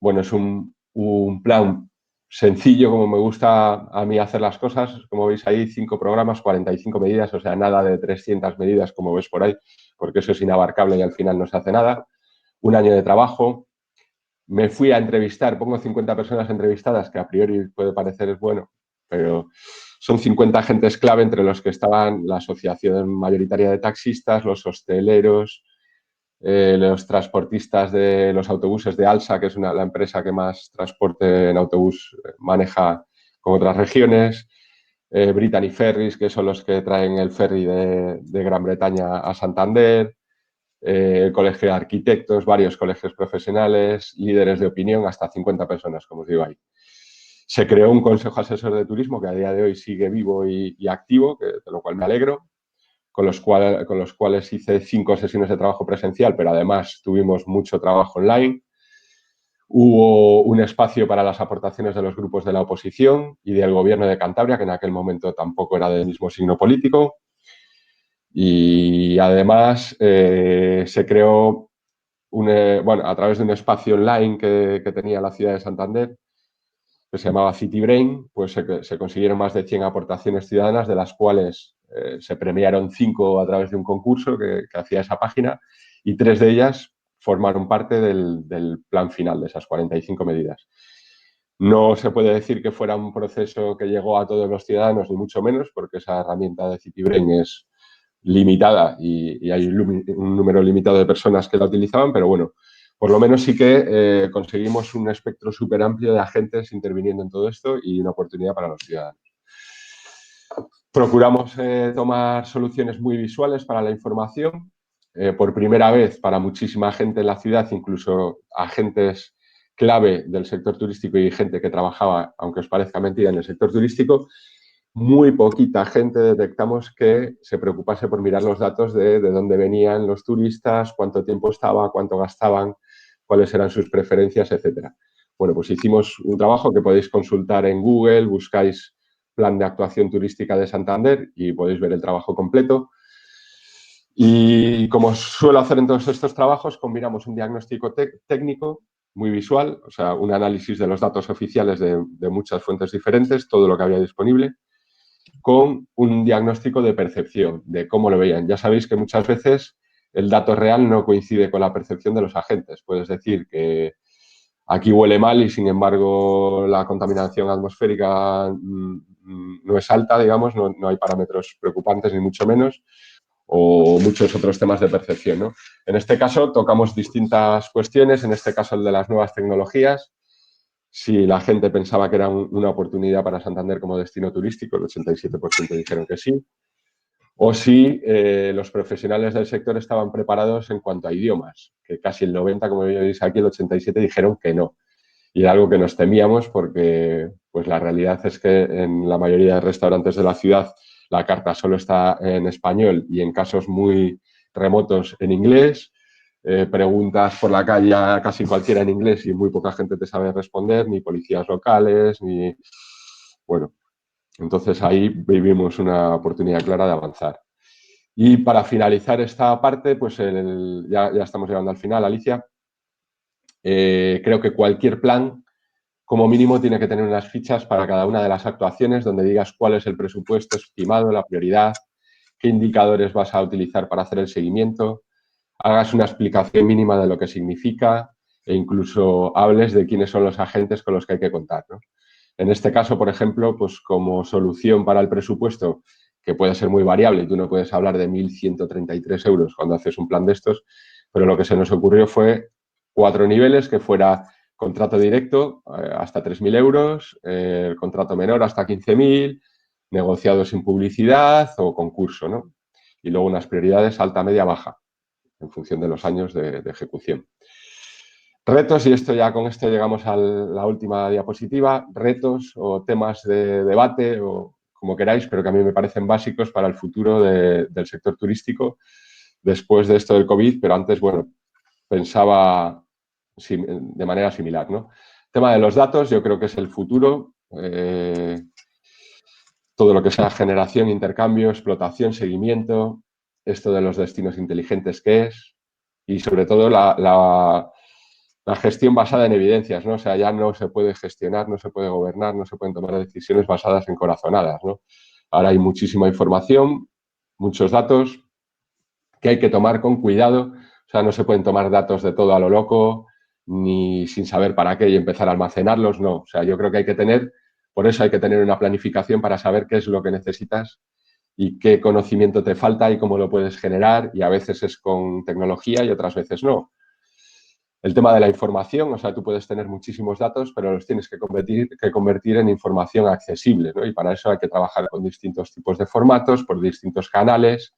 Bueno, es un plan sencillo, como me gusta a mí hacer las cosas. Como veis ahí, 5 programas, 45 medidas, o sea, nada de 300 medidas como ves por ahí, porque eso es inabarcable y al final no se hace nada. Un año de trabajo. Me fui a entrevistar, pongo 50 personas entrevistadas, que a priori puede parecer bueno, pero son 50 agentes clave, entre los que estaban la asociación mayoritaria de taxistas, los hosteleros, los transportistas de los autobuses de Alsa, que es la empresa que más transporte en autobús maneja con otras regiones, Brittany Ferries, que son los que traen el ferry de Gran Bretaña a Santander, el colegio de arquitectos, varios colegios profesionales, líderes de opinión, hasta 50 personas, como os digo ahí. Se creó un consejo asesor de turismo que a día de hoy sigue vivo y activo, de lo cual me alegro, con los cuales hice 5 sesiones de trabajo presencial, pero además tuvimos mucho trabajo online. Hubo un espacio para las aportaciones de los grupos de la oposición y del gobierno de Cantabria, que en aquel momento tampoco era del mismo signo político. Y además se creó a través de un espacio online que tenía la ciudad de Santander, que se llamaba City Brain, pues se consiguieron más de 100 aportaciones ciudadanas, de las cuales se premiaron 5 a través de un concurso que hacía esa página, y 3 de ellas formaron parte del plan final de esas 45 medidas. No se puede decir que fuera un proceso que llegó a todos los ciudadanos, ni mucho menos, porque esa herramienta de City Brain es limitada y hay un número limitado de personas que la utilizaban, pero bueno, por lo menos sí que conseguimos un espectro súper amplio de agentes interviniendo en todo esto y una oportunidad para los ciudadanos. Procuramos tomar soluciones muy visuales para la información. Por primera vez, para muchísima gente en la ciudad, incluso agentes clave del sector turístico y gente que trabajaba, aunque os parezca mentira, en el sector turístico, muy poquita gente detectamos que se preocupase por mirar los datos de dónde venían los turistas, cuánto tiempo estaba, cuánto gastaban, cuáles eran sus preferencias, etcétera. Bueno, pues hicimos un trabajo que podéis consultar en Google, buscáis Plan de Actuación Turística de Santander y podéis ver el trabajo completo. Y como suelo hacer en todos estos trabajos, combinamos un diagnóstico técnico muy visual, o sea, un análisis de los datos oficiales de muchas fuentes diferentes, todo lo que había disponible, con un diagnóstico de percepción, de cómo lo veían. Ya sabéis que muchas veces el dato real no coincide con la percepción de los agentes. Puedes decir que aquí huele mal y, sin embargo, la contaminación atmosférica no es alta, digamos, no hay parámetros preocupantes ni mucho menos, o muchos otros temas de percepción, ¿no? En este caso tocamos distintas cuestiones, en este caso el de las nuevas tecnologías. Si la gente pensaba que era una oportunidad para Santander como destino turístico, el 87% dijeron que sí, o si los profesionales del sector estaban preparados en cuanto a idiomas, que casi el 90%, como veis aquí, el 87% dijeron que no. Y era algo que nos temíamos porque pues la realidad es que en la mayoría de restaurantes de la ciudad la carta solo está en español y en casos muy remotos en inglés. Preguntas por la calle a casi cualquiera en inglés y muy poca gente te sabe responder, ni policías locales, ni... Bueno, entonces ahí vivimos una oportunidad clara de avanzar. Y para finalizar esta parte, pues ya estamos llegando al final, Alicia. Creo que cualquier plan, como mínimo, tiene que tener unas fichas para cada una de las actuaciones donde digas cuál es el presupuesto estimado, la prioridad, qué indicadores vas a utilizar para hacer el seguimiento, hagas una explicación mínima de lo que significa e incluso hables de quiénes son los agentes con los que hay que contar, ¿no? En este caso, por ejemplo, pues como solución para el presupuesto, que puede ser muy variable y tú no puedes hablar de 1.133 euros cuando haces un plan de estos, pero lo que se nos ocurrió fue 4 niveles, que fuera contrato directo hasta 3.000 euros, el contrato menor hasta 15.000, negociado sin publicidad o concurso, ¿no? Y luego unas prioridades alta, media, baja, en función de los años de ejecución. Retos, y con esto llegamos a la última diapositiva, retos o temas de debate o como queráis, pero que a mí me parecen básicos para el futuro del sector turístico después de esto del COVID, pero antes, bueno, pensaba de manera similar, ¿no? El tema de los datos, yo creo que es el futuro. Todo lo que sea generación, intercambio, explotación, seguimiento, esto de los destinos inteligentes qué es, y sobre todo la gestión basada en evidencias, ¿no? O sea, ya no se puede gestionar, no se puede gobernar, no se pueden tomar decisiones basadas en corazonadas, ¿no? Ahora hay muchísima información, muchos datos que hay que tomar con cuidado. O sea, no se pueden tomar datos de todo a lo loco, ni sin saber para qué y empezar a almacenarlos, no. O sea, yo creo que hay que tener, por eso hay que tener una planificación para saber qué es lo que necesitas y qué conocimiento te falta y cómo lo puedes generar, y a veces es con tecnología y otras veces no. El tema de la información, o sea, tú puedes tener muchísimos datos, pero los tienes que convertir en información accesible, ¿no? Y para eso hay que trabajar con distintos tipos de formatos, por distintos canales,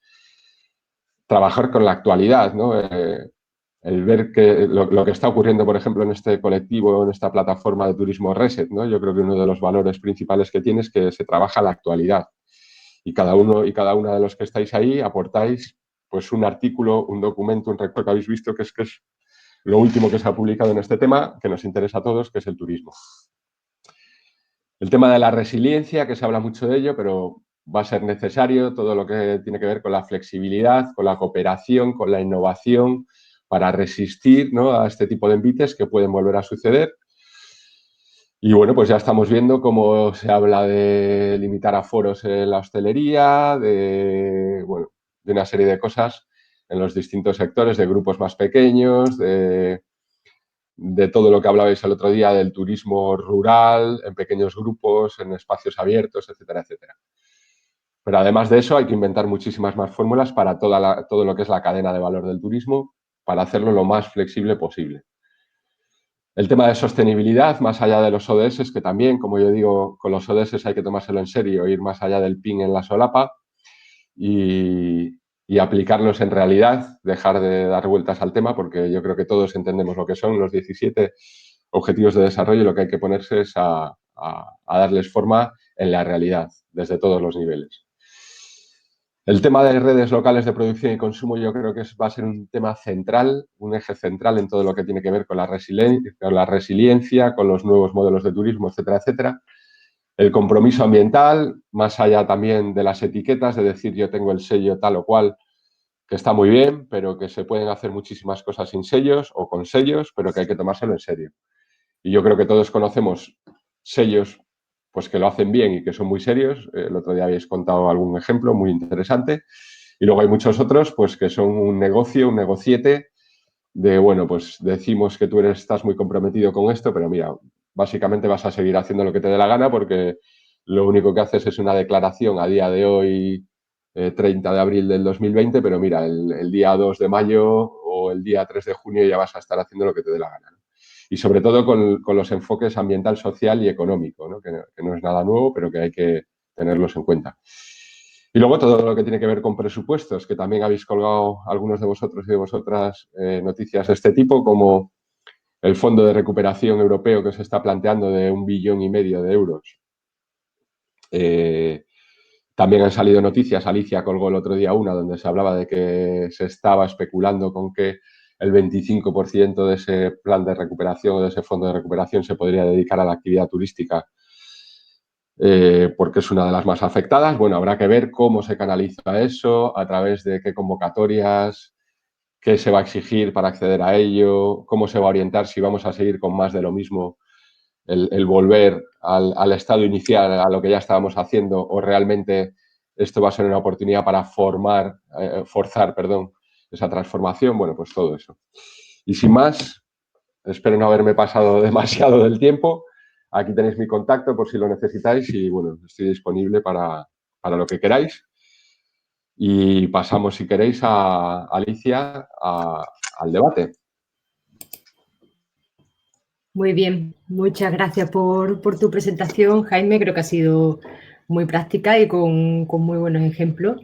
trabajar con la actualidad, ¿no? El ver que lo que está ocurriendo, por ejemplo, en este colectivo, en esta plataforma de turismo Reset, ¿no? Yo creo que uno de los valores principales que tiene es que se trabaja la actualidad. Y cada uno y cada una de los que estáis ahí aportáis pues un artículo, un documento, un recuerdo que habéis visto que es lo último que se ha publicado en este tema, que nos interesa a todos, que es el turismo. El tema de la resiliencia, que se habla mucho de ello, pero va a ser necesario todo lo que tiene que ver con la flexibilidad, con la cooperación, con la innovación, para resistir, ¿no?, a este tipo de envites que pueden volver a suceder. Y bueno, pues ya estamos viendo cómo se habla de limitar aforos en la hostelería, de una serie de cosas en los distintos sectores, de grupos más pequeños, de todo lo que hablabais el otro día del turismo rural, en pequeños grupos, en espacios abiertos, etcétera, etcétera. Pero además de eso hay que inventar muchísimas más fórmulas para todo lo que es la cadena de valor del turismo, para hacerlo lo más flexible posible. El tema de sostenibilidad, más allá de los ODS, que también, como yo digo, con los ODS hay que tomárselo en serio, ir más allá del pin en la solapa y aplicarlos en realidad, dejar de dar vueltas al tema, porque yo creo que todos entendemos lo que son los 17 objetivos de desarrollo y lo que hay que ponerse es a darles forma en la realidad, desde todos los niveles. El tema de redes locales de producción y consumo yo creo que va a ser un tema central, un eje central en todo lo que tiene que ver con la resiliencia, con los nuevos modelos de turismo, etcétera, etcétera. El compromiso ambiental, más allá también de las etiquetas, de decir yo tengo el sello tal o cual, que está muy bien, pero que se pueden hacer muchísimas cosas sin sellos o con sellos, pero que hay que tomárselo en serio. Y yo creo que todos conocemos sellos pues que lo hacen bien y que son muy serios. El otro día habéis contado algún ejemplo muy interesante. Y luego hay muchos otros pues que son un negocio, un negociete de, bueno, pues decimos que tú estás muy comprometido con esto, pero mira, básicamente vas a seguir haciendo lo que te dé la gana porque lo único que haces es una declaración a día de hoy, 30 de abril del 2020, pero mira, el día 2 de mayo o el día 3 de junio ya vas a estar haciendo lo que te dé la gana, ¿no? Y sobre todo con los enfoques ambiental, social y económico, ¿no? Que no es nada nuevo, pero que hay que tenerlos en cuenta. Y luego todo lo que tiene que ver con presupuestos, que también habéis colgado algunos de vosotros y de vosotras noticias de este tipo, como el Fondo de Recuperación Europeo que se está planteando de 1,5 billones de euros. También han salido noticias, Alicia colgó el otro día una, donde se hablaba de que se estaba especulando con que el 25% de ese plan de recuperación o de ese fondo de recuperación se podría dedicar a la actividad turística, porque es una de las más afectadas. Bueno, habrá que ver cómo se canaliza eso, a través de qué convocatorias, qué se va a exigir para acceder a ello, cómo se va a orientar, si vamos a seguir con más de lo mismo, el volver al estado inicial, a lo que ya estábamos haciendo, o realmente esto va a ser una oportunidad para forzar esa transformación. Bueno, pues todo eso. Y sin más, espero no haberme pasado demasiado del tiempo. Aquí tenéis mi contacto por si lo necesitáis y, bueno, estoy disponible para lo que queráis. Y pasamos, si queréis, a Alicia, al debate. Muy bien, muchas gracias por tu presentación, Jaime. Creo que ha sido muy práctica y con muy buenos ejemplos.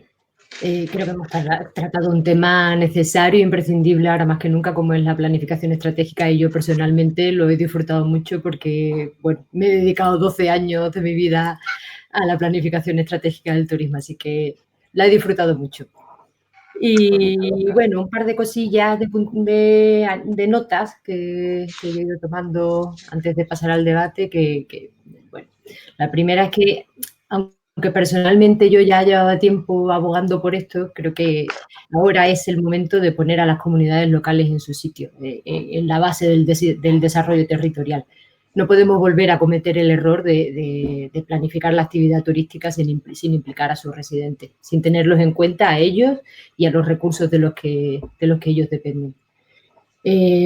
Creo que hemos tratado un tema necesario e imprescindible ahora más que nunca, como es la planificación estratégica, y yo personalmente lo he disfrutado mucho porque, bueno, me he dedicado 12 años de mi vida a la planificación estratégica del turismo, así que la he disfrutado mucho. Y bueno, un par de cosillas de notas que yo he ido tomando antes de pasar al debate, bueno, la primera es que, aunque aunque personalmente yo ya llevaba tiempo abogando por esto, creo que ahora es el momento de poner a las comunidades locales en su sitio, en la base del desarrollo territorial. No podemos volver a cometer el error de planificar la actividad turística sin implicar a sus residentes, sin tenerlos en cuenta a ellos y a los recursos de los que ellos dependen.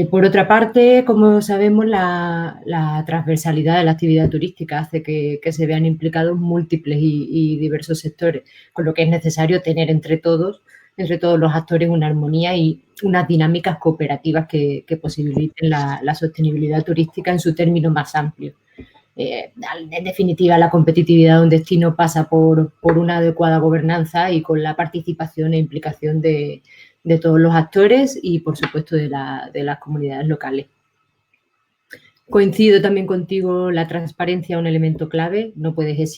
Por otra parte, como sabemos, la transversalidad de la actividad turística hace que se vean implicados múltiples y diversos sectores, con lo que es necesario tener entre todos los actores, una armonía y unas dinámicas cooperativas que posibiliten la sostenibilidad turística en su término más amplio. En definitiva, la competitividad de un destino pasa por una adecuada gobernanza y con la participación e implicación de todos los actores y, por supuesto, de las comunidades locales. Coincido también contigo, la transparencia es un elemento clave. No puedes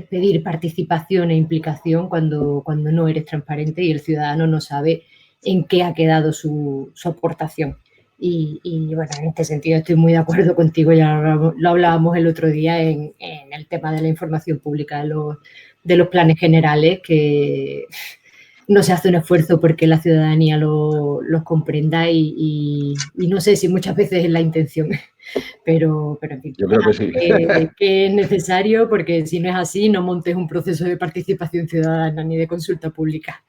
pedir participación e implicación cuando no eres transparente y el ciudadano no sabe en qué ha quedado su aportación. Y bueno, en este sentido estoy muy de acuerdo contigo, ya lo hablábamos el otro día en el tema de la información pública de los planes generales, que no se hace un esfuerzo porque la ciudadanía los comprenda y no sé si muchas veces es la intención, pero en fin, Yo creo que sí. que es necesario, porque si no es así, no montes un proceso de participación ciudadana ni de consulta pública.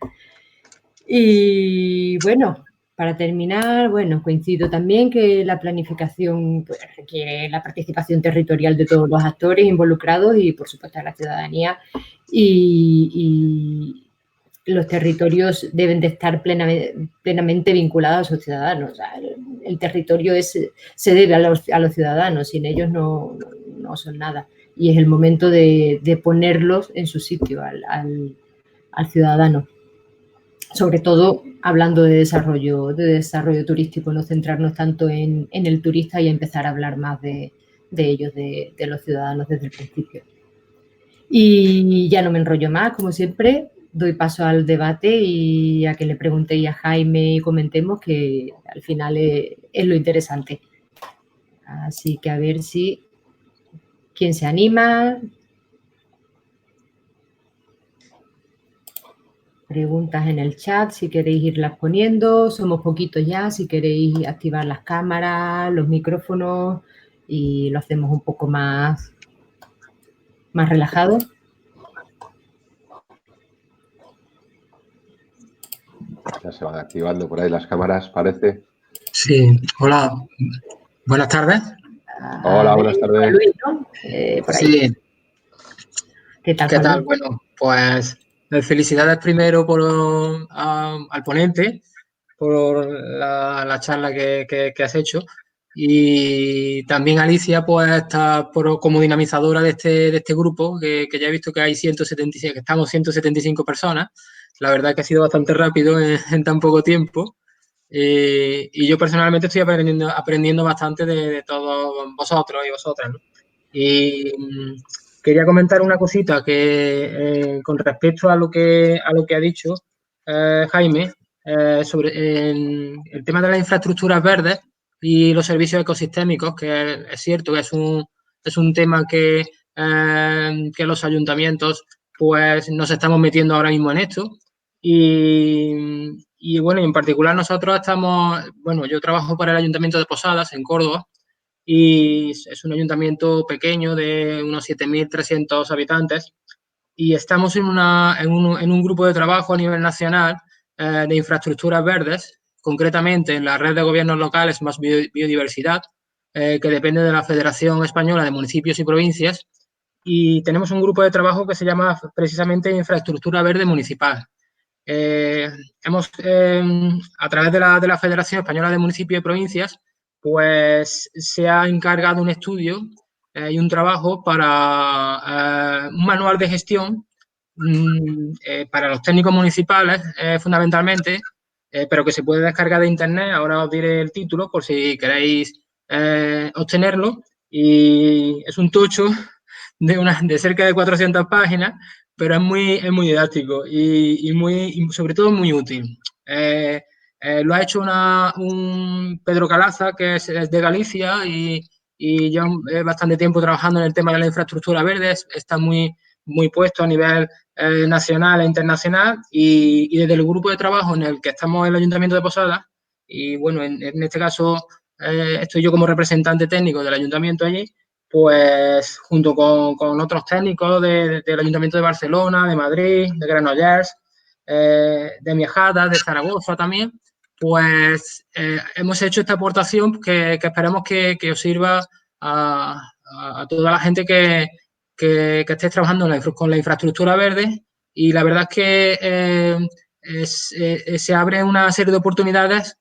Y bueno, para terminar, bueno, coincido también que la planificación pues, requiere la participación territorial de todos los actores involucrados y, por supuesto, de la ciudadanía. Y los territorios deben de estar plenamente vinculados a sus ciudadanos. O sea, el territorio se debe a los ciudadanos, sin ellos no son nada. Y es el momento de ponerlos en su sitio al ciudadano. Sobre todo hablando de desarrollo turístico, no centrarnos tanto en el turista y empezar a hablar más de ellos, de los ciudadanos desde el principio. Y ya no me enrollo más, como siempre, doy paso al debate y a que le preguntéis a Jaime y comentemos, que al final es lo interesante. Así que a ver si quién se anima. Preguntas en el chat, si queréis irlas poniendo. Somos poquitos ya, si queréis activar las cámaras, los micrófonos y lo hacemos un poco más relajado. Ya se van activando por ahí las cámaras, parece. Sí, hola, buenas tardes. Hola, buenas tardes. Luis, ¿no? Por ahí. Sí. ¿Qué tal? ¿Qué tal? Bueno, pues felicidades primero al ponente por la charla que has hecho, y también Alicia pues está como dinamizadora de este grupo, que ya he visto que hay 175, que estamos 175 personas. La verdad es que ha sido bastante rápido en tan poco tiempo. Y yo personalmente estoy aprendiendo bastante de todos vosotros y vosotras, ¿no? Y quería comentar una cosita que con respecto a lo que ha dicho Jaime sobre el tema de las infraestructuras verdes y los servicios ecosistémicos, que es cierto que es un tema que los ayuntamientos pues nos estamos metiendo ahora mismo en esto. Y bueno, en particular nosotros yo trabajo para el Ayuntamiento de Posadas, en Córdoba, y es un ayuntamiento pequeño de unos 7.300 habitantes, y estamos en un grupo de trabajo a nivel nacional de infraestructuras verdes, concretamente en la red de gobiernos locales más biodiversidad, que depende de la Federación Española de Municipios y Provincias, y tenemos un grupo de trabajo que se llama precisamente Infraestructura Verde Municipal. A través de la Federación Española de Municipios y Provincias, pues se ha encargado un estudio y un trabajo para un manual de gestión para los técnicos municipales, fundamentalmente, pero que se puede descargar de internet. Ahora os diré el título por si queréis obtenerlo, y es un tocho de cerca de 400 páginas, pero es muy didáctico y sobre todo muy útil. Lo ha hecho un Pedro Calaza, que es de Galicia, y y lleva bastante tiempo trabajando en el tema de la infraestructura verde, está muy puesto a nivel nacional e internacional, y desde el grupo de trabajo en el que estamos en el Ayuntamiento de Posadas, y bueno, en este caso estoy yo como representante técnico del Ayuntamiento allí, pues junto con otros técnicos del Ayuntamiento de Barcelona, de Madrid, de Granollers, de Miajadas, de Zaragoza también, pues hemos hecho esta aportación que esperamos que os sirva a toda la gente que esté trabajando con la infraestructura verde, y la verdad es que se abre una serie de oportunidades,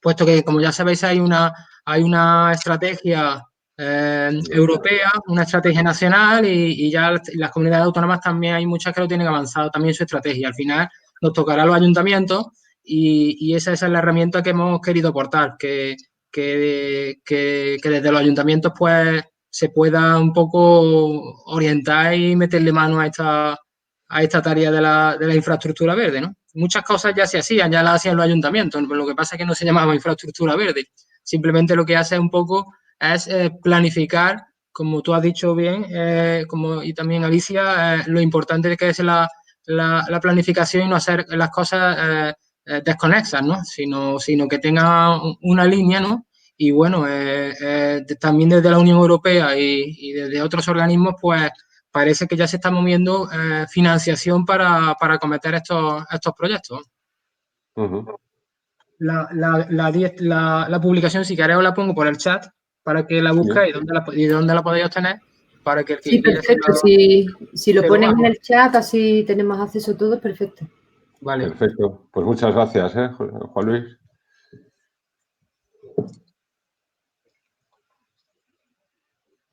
puesto que, como ya sabéis, hay una estrategia europea, una estrategia nacional, y ya las comunidades autónomas también hay muchas que lo tienen avanzado también su estrategia. Al final nos tocará a los ayuntamientos, y esa es la herramienta que hemos querido aportar, que desde los ayuntamientos pues se pueda un poco orientar y meterle mano a esta tarea de la infraestructura verde, ¿no? Muchas cosas ya se hacían, ya las hacían los ayuntamientos, pero lo que pasa es que no se llamaba infraestructura verde. Simplemente lo que hace un poco es planificar, como tú has dicho bien, y también Alicia, lo importante que es la planificación, y no hacer las cosas desconexas, ¿no? Sino que tenga una línea, ¿no? Y bueno, también desde la Unión Europea y desde otros organismos, pues parece que ya se está moviendo financiación para acometer estos proyectos. Uh-huh. La publicación, si queréis, os la pongo por el chat para que la busquéis, y dónde la podéis obtener, para que el que sí, quiera perfecto. Si lo ponen en el chat, así tenemos acceso a todo, perfecto. Vale. Perfecto. Pues muchas gracias, Juan Luis.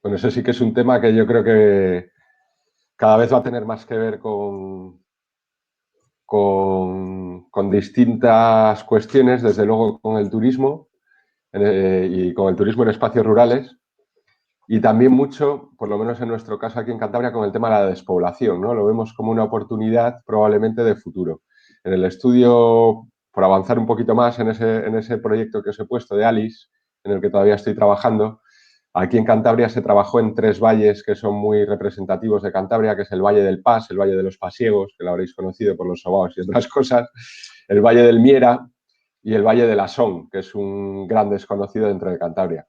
Bueno, ese sí que es un tema que yo creo que cada vez va a tener más que ver con distintas cuestiones, desde luego con el turismo y con el turismo en espacios rurales, y también mucho, por lo menos en nuestro caso aquí en Cantabria, con el tema de la despoblación, ¿no? Lo vemos como una oportunidad probablemente de futuro. En el estudio, por avanzar un poquito más en ese proyecto que os he puesto de ALICE, en el que todavía estoy trabajando, aquí en Cantabria se trabajó en 3 valles que son muy representativos de Cantabria, que es el Valle del Pas, el Valle de los Pasiegos, que lo habréis conocido por los sobaos y otras cosas, el Valle del Miera y el Valle de la Son, que es un gran desconocido dentro de Cantabria.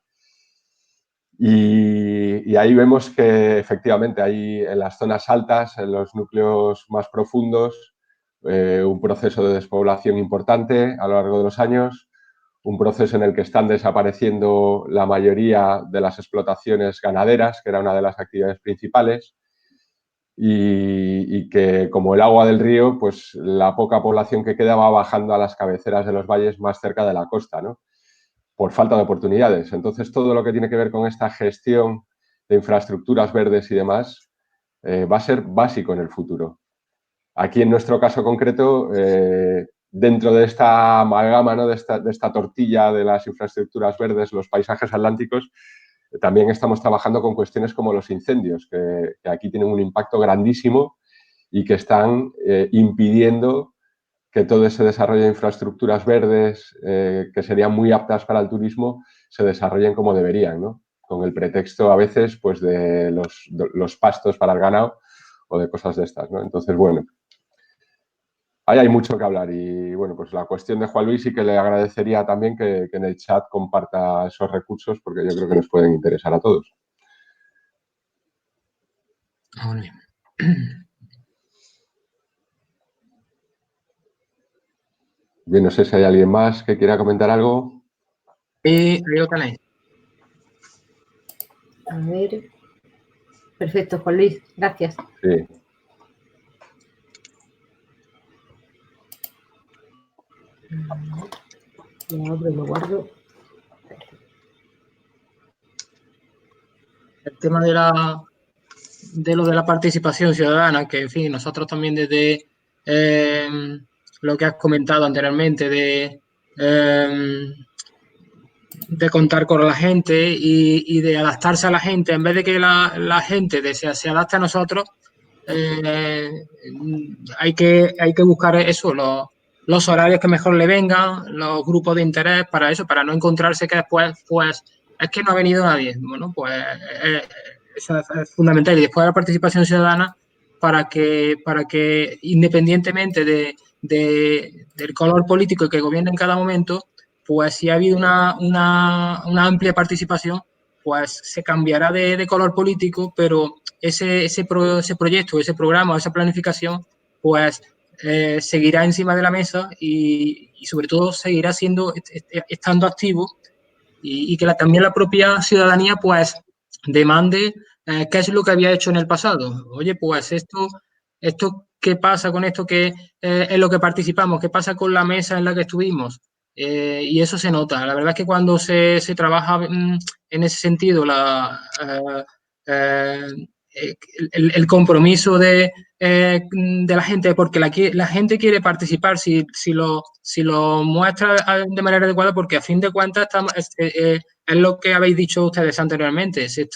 Y ahí vemos que efectivamente hay en las zonas altas, en los núcleos más profundos, un proceso de despoblación importante a lo largo de los años, un proceso en el que están desapareciendo la mayoría de las explotaciones ganaderas, que era una de las actividades principales, y que, como el agua del río, pues la poca población que queda va bajando a las cabeceras de los valles más cerca de la costa, ¿no? Por falta de oportunidades. Entonces, todo lo que tiene que ver con esta gestión de infraestructuras verdes y demás va a ser básico en el futuro. Aquí, en nuestro caso concreto, dentro de esta amalgama, ¿no? de esta tortilla de las infraestructuras verdes, los paisajes atlánticos, también estamos trabajando con cuestiones como los incendios, que aquí tienen un impacto grandísimo y que están impidiendo que todo ese desarrollo de infraestructuras verdes, que serían muy aptas para el turismo, se desarrollen como deberían, ¿no? Con el pretexto a veces pues, de los pastos para el ganado o de cosas de estas, ¿no? Entonces, bueno, ahí hay mucho que hablar, y bueno, pues la cuestión de Juan Luis sí que le agradecería también que en el chat comparta esos recursos, porque yo creo que nos pueden interesar a todos. Muy bien. Bien, no sé si hay alguien más que quiera comentar algo. Y lo tenéis. A ver. Perfecto, Juan Luis, gracias. Sí. Lo abro y lo guardo. El tema de la participación ciudadana, que en fin, nosotros también desde lo que has comentado anteriormente de contar con la gente y de adaptarse a la gente, en vez de que la gente se adapte a nosotros, hay que buscar eso, los horarios que mejor le vengan, los grupos de interés para eso, para no encontrarse que después pues es que no ha venido nadie. Bueno, pues eso es fundamental. Y después la participación ciudadana para que independientemente del color político que gobierne en cada momento, pues si ha habido una amplia participación, pues se cambiará de color político, pero ese proyecto, ese programa, esa planificación, pues seguirá encima de la mesa y sobre todo seguirá estando activo y que también la propia ciudadanía pues demande qué es lo que había hecho en el pasado. Oye, pues esto ¿qué pasa con esto que en lo que participamos? ¿Qué pasa con la mesa en la que estuvimos? Y eso se nota. La verdad es que cuando se trabaja en ese sentido, el compromiso de la gente, porque la gente quiere participar si lo muestra de manera adecuada, porque a fin de cuentas es lo que habéis dicho ustedes anteriormente, se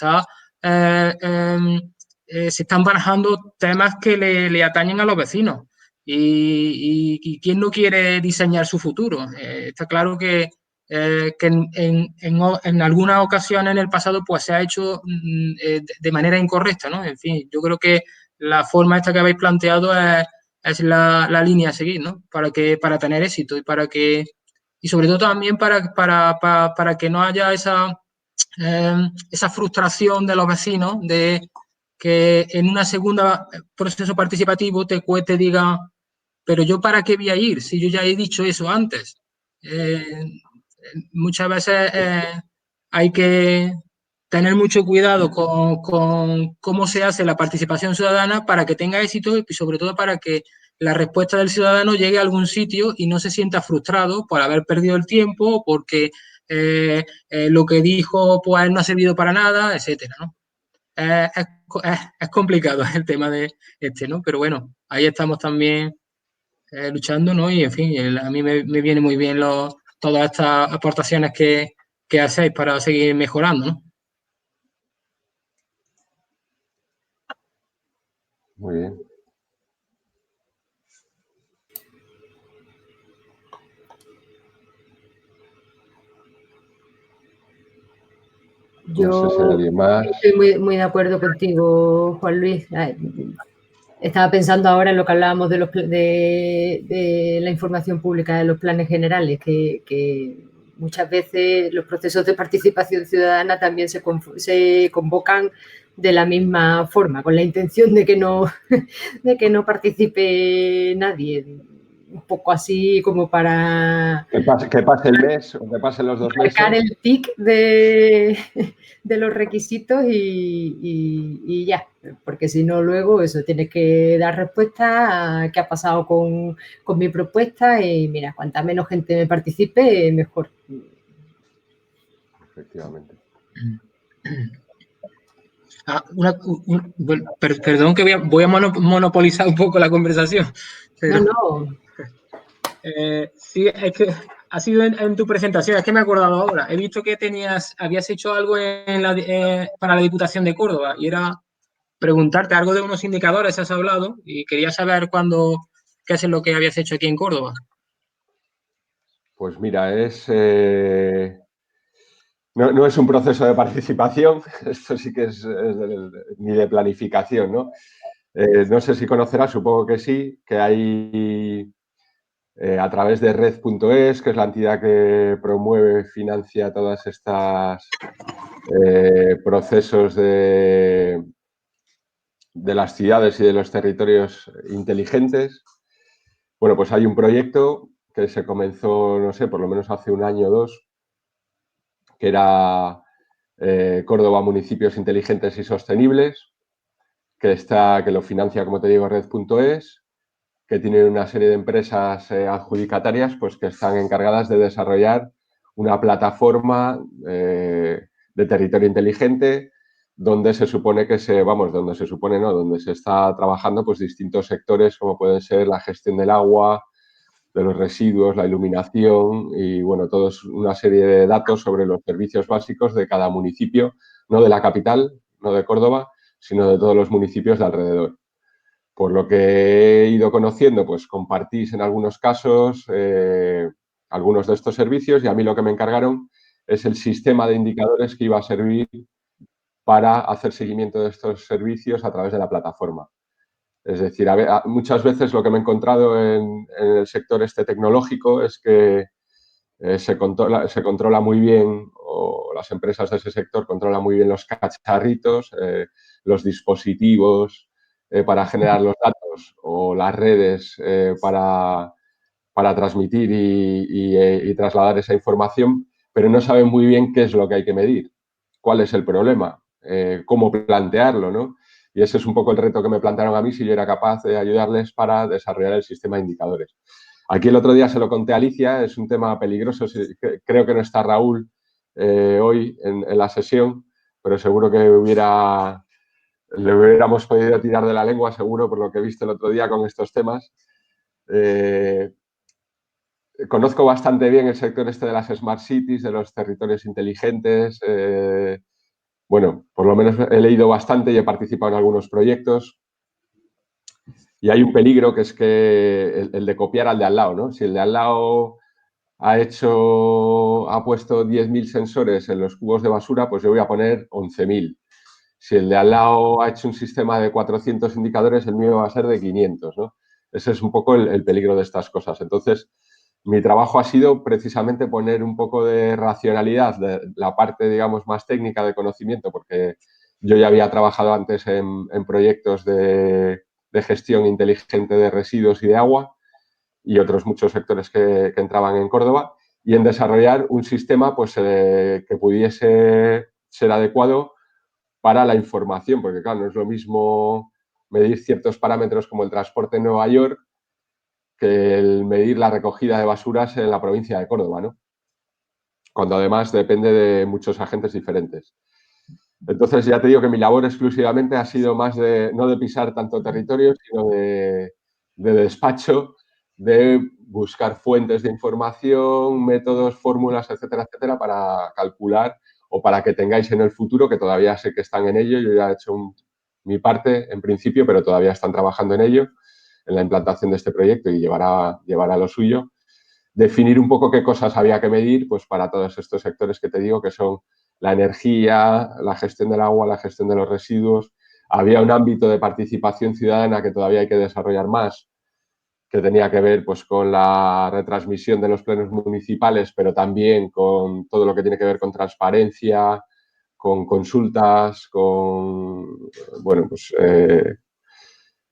están barajando temas que le atañen a los vecinos. Y quién no quiere diseñar su futuro. Está claro que en algunas ocasiones en el pasado pues se ha hecho de manera incorrecta, ¿no? En fin, yo creo que la forma esta que habéis planteado es la línea a seguir, ¿no? Para tener éxito y sobre todo también para que no haya esa frustración de los vecinos de que en una segunda proceso participativo te diga, pero yo para qué voy a ir si yo ya he dicho eso antes. Muchas veces hay que tener mucho cuidado con cómo se hace la participación ciudadana para que tenga éxito y sobre todo para que la respuesta del ciudadano llegue a algún sitio y no se sienta frustrado por haber perdido el tiempo, porque lo que dijo pues no ha servido para nada, etcétera, ¿no? Es complicado el tema de ¿no? Pero bueno, ahí estamos también luchando, ¿no? Y en fin, a mí me viene muy bien todas estas aportaciones que hacéis para seguir mejorando, ¿no? Muy bien. Yo no sé si hay alguien más. estoy muy, muy de acuerdo contigo, Juan Luis. Estaba pensando ahora en lo que hablábamos de la información pública de los planes generales, que muchas veces los procesos de participación ciudadana también se convocan de la misma forma, con la intención de que no participe nadie. Un poco así como para Que pase el mes o que pasen los 2 meses. marcar el tic de los requisitos y ya, porque si no luego eso, tienes que dar respuesta a qué ha pasado con mi propuesta y mira, cuanta menos gente me participe, mejor. Efectivamente. Perdón que voy a monopolizar un poco la conversación. Pero, No. Sí, es que ha sido en tu presentación, es que me he acordado ahora. He visto que habías hecho algo para la Diputación de Córdoba y era preguntarte algo de unos indicadores, has hablado, y quería saber qué es lo que habías hecho aquí en Córdoba. Pues mira, no es un proceso de participación, esto sí que es ni de planificación, ¿no? No sé si conocerás, supongo que sí, que hay a través de red.es, que es la entidad que promueve, financia todas estas procesos de las ciudades y de los territorios inteligentes. Bueno, pues hay un proyecto que se comenzó, no sé, por lo menos hace un año o dos, que era Córdoba Municipios Inteligentes y Sostenibles, que lo financia, como te digo, red.es, que tiene una serie de empresas adjudicatarias pues, que están encargadas de desarrollar una plataforma de territorio inteligente donde se supone donde se está trabajando pues distintos sectores como pueden ser la gestión del agua, de los residuos, la iluminación y, bueno, toda una serie de datos sobre los servicios básicos de cada municipio, no de la capital, no de Córdoba, sino de todos los municipios de alrededor. Por lo que he ido conociendo, pues compartís en algunos casos algunos de estos servicios y a mí lo que me encargaron es el sistema de indicadores que iba a servir para hacer seguimiento de estos servicios a través de la plataforma. Es decir, muchas veces lo que me he encontrado en el sector este tecnológico es que se controla muy bien, o las empresas de ese sector controlan muy bien los cacharritos, los dispositivos para generar los datos o las redes para transmitir y trasladar esa información, pero no saben muy bien qué es lo que hay que medir, cuál es el problema, cómo plantearlo, ¿no? Y ese es un poco el reto que me plantearon a mí, si yo era capaz de ayudarles para desarrollar el sistema de indicadores. Aquí el otro día se lo conté a Alicia, es un tema peligroso, creo que no está Raúl hoy en la sesión, pero seguro que le hubiéramos podido tirar de la lengua, seguro, por lo que he visto el otro día con estos temas. Conozco bastante bien el sector este de las Smart Cities, de los territorios inteligentes. Bueno, por lo menos he leído bastante y he participado en algunos proyectos. Y hay un peligro que es que el de copiar al de al lado, ¿no? Si el de al lado ha puesto 10.000 sensores en los cubos de basura, pues yo voy a poner 11.000. Si el de al lado ha hecho un sistema de 400 indicadores, el mío va a ser de 500, ¿no? Ese es un poco el peligro de estas cosas. Entonces, mi trabajo ha sido precisamente poner un poco de racionalidad, de la parte, digamos, más técnica de conocimiento, porque yo ya había trabajado antes en proyectos de gestión inteligente de residuos y de agua y otros muchos sectores que entraban en Córdoba, y en desarrollar un sistema pues, que pudiese ser adecuado para la información, porque claro, no es lo mismo medir ciertos parámetros como el transporte en Nueva York que el medir la recogida de basuras en la provincia de Córdoba, ¿no? Cuando además depende de muchos agentes diferentes. Entonces ya te digo que mi labor exclusivamente ha sido más no de pisar tanto territorio, sino de despacho, de buscar fuentes de información, métodos, fórmulas, etcétera, etcétera, para calcular o para que tengáis en el futuro, que todavía sé que están en ello, yo ya he hecho mi parte en principio, pero todavía están trabajando en ello, en la implantación de este proyecto y llevará lo suyo. Definir un poco qué cosas había que medir pues para todos estos sectores que te digo, que son la energía, la gestión del agua, la gestión de los residuos. Había un ámbito de participación ciudadana que todavía hay que desarrollar más, que tenía que ver pues, con la retransmisión de los plenos municipales, pero también con todo lo que tiene que ver con transparencia, con consultas, con bueno, pues,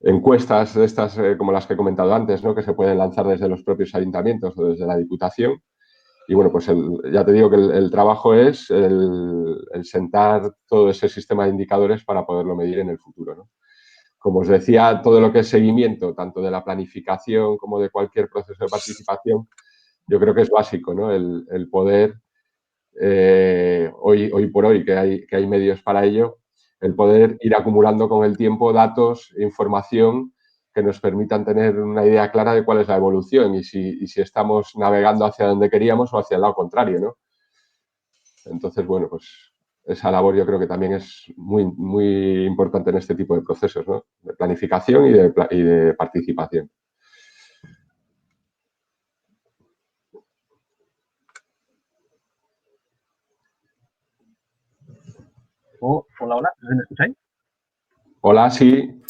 encuestas de estas como las que he comentado antes, ¿no? Que se pueden lanzar desde los propios ayuntamientos o desde la Diputación. Y bueno, pues ya te digo que el trabajo es el sentar todo ese sistema de indicadores para poderlo medir en el futuro, ¿no? Como os decía, todo lo que es seguimiento, tanto de la planificación como de cualquier proceso de participación, yo creo que es básico, ¿no? El poder, hoy por hoy, que hay medios para ello, el poder ir acumulando con el tiempo datos e información que nos permitan tener una idea clara de cuál es la evolución y si estamos navegando hacia donde queríamos o hacia el lado contrario, ¿no? Entonces, bueno, pues esa labor yo creo que también es muy, muy importante en este tipo de procesos, ¿no? De planificación y de participación. Hola, hola, ¿me escucháis? Hola, sí.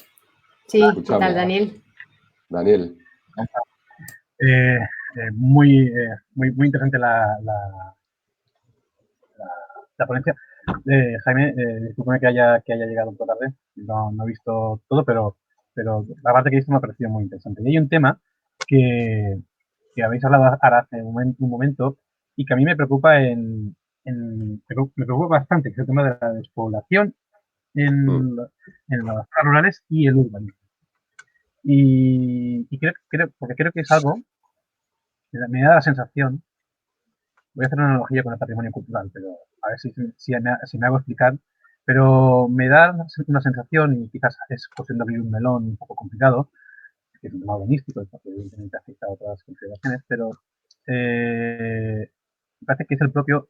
Sí, ¿qué Escuchamos. tal, Daniel? Daniel. Muy interesante la ponencia. Jaime, discúlpame que haya llegado un poco tarde, no he visto todo, pero la parte que he visto me ha parecido muy interesante. Y hay un tema que habéis hablado ahora hace un momento y que a mí me preocupa me preocupa bastante, que es el tema de la despoblación en las zonas rurales y el urbanismo. Y porque creo que es algo que me da la sensación, voy a hacer una analogía con el patrimonio cultural, pero a ver si me hago explicar, pero me da una sensación, y quizás es cuestión de abrir un melón un poco complicado, que es un tema urbanístico, porque evidentemente afecta a otras consideraciones, pero me parece que es el propio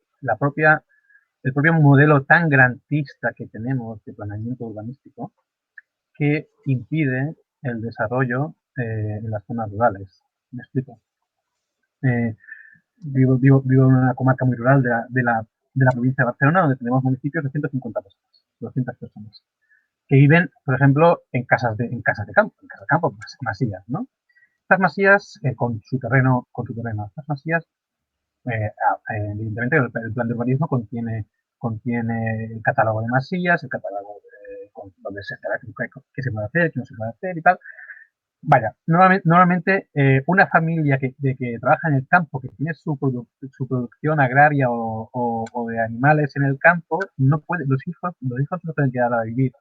modelo tan garantista que tenemos de planeamiento urbanístico que impide el desarrollo en las zonas rurales. ¿Me explico? vivo en una comarca muy rural de la provincia de Barcelona, donde tenemos municipios de 150 personas, 200 personas, que viven, por ejemplo, en casas de campo, masías, ¿no? Estas masías con su terreno, estas masías, evidentemente el plan de urbanismo contiene el catálogo de masías, el catálogo donde se sabe qué se puede hacer, qué no se puede hacer y tal. Vaya, normalmente una familia que trabaja en el campo, que tiene su producción agraria o de animales en el campo, no puede, los hijos no pueden quedar a vivir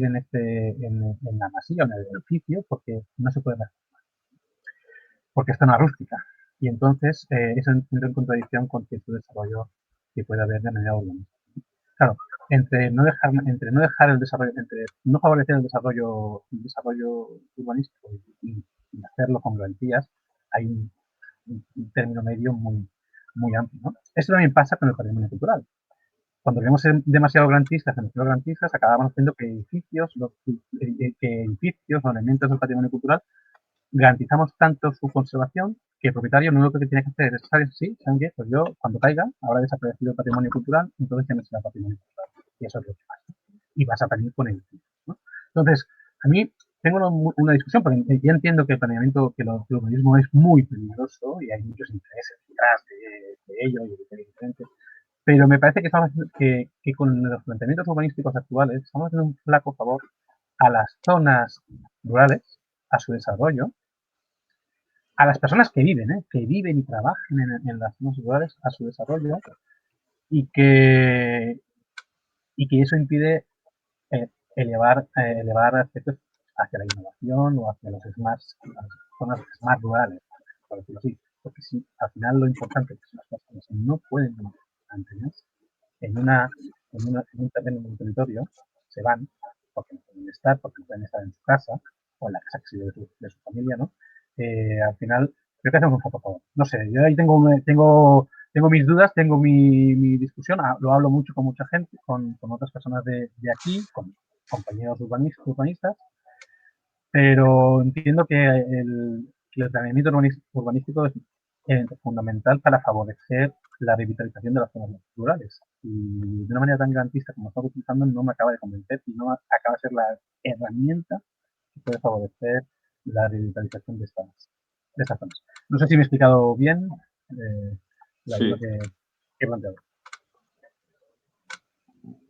en la masía o en el edificio porque no se puede hacer, porque es zona rústica. Y entonces eso entra en contradicción con cierto desarrollo que puede haber de manera urbana. Claro, entre no dejar el desarrollo, entre no favorecer el desarrollo urbanístico y hacerlo con garantías, hay un término medio muy amplio, ¿no? Esto también pasa con el patrimonio cultural. Cuando queremos ser demasiado garantistas, acabamos haciendo que edificios o elementos del patrimonio cultural garantizamos tanto su conservación que el propietario no lo que tiene que hacer es, ¿sabes? Sí, ¿saben qué? Pues yo, cuando caiga, habrá desaparecido el patrimonio cultural, entonces ya no será patrimonio cultural. Y eso es lo que pasa. Y vas a salir con el edificio, ¿no? Entonces, a mí tengo una discusión, porque ya entiendo que el planeamiento, que el urbanismo es muy peligroso y hay muchos intereses detrás de ello y de diferentes. Pero me parece que con los planteamientos urbanísticos actuales estamos haciendo un flaco favor a las zonas rurales, a su desarrollo, a las personas que viven y trabajan en las zonas rurales, a su desarrollo, y que eso impide elevar aspectos hacia la innovación o hacia las zonas smart rurales, por decirlo así. Porque si al final lo importante es que las personas no pueden mantenerse en un terreno, en un territorio, se van porque no pueden estar en su casa o en la casa que de su familia, ¿no? Al final, creo que hacemos un poco favor. No sé, yo ahí tengo mis dudas, tengo mi discusión, lo hablo mucho con mucha gente, con otras personas de aquí, con compañeros urbanistas, pero entiendo que el planeamiento urbanístico es fundamental para favorecer la revitalización de las zonas rurales. Y de una manera tan garantista como estamos utilizando no me acaba de convencer y no acaba de ser la herramienta que puede favorecer la revitalización de estas zonas. No sé si me he explicado bien la duda que he planteado.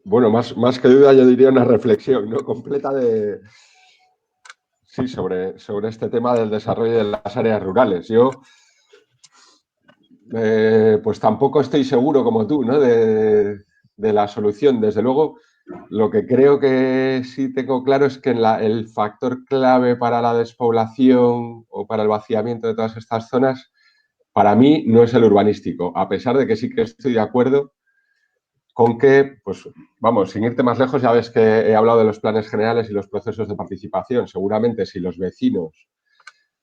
Bueno, más que duda yo diría una reflexión, ¿no? Completa de... Sí, sobre este tema del desarrollo de las áreas rurales. Yo, pues tampoco estoy seguro como tú, ¿no? De la solución. Desde luego, lo que creo que sí tengo claro es que el factor clave para la despoblación o para el vaciamiento de todas estas zonas, para mí, no es el urbanístico, a pesar de que sí que estoy de acuerdo con que, pues vamos, sin irte más lejos, ya ves que he hablado de los planes generales y los procesos de participación. Seguramente si los vecinos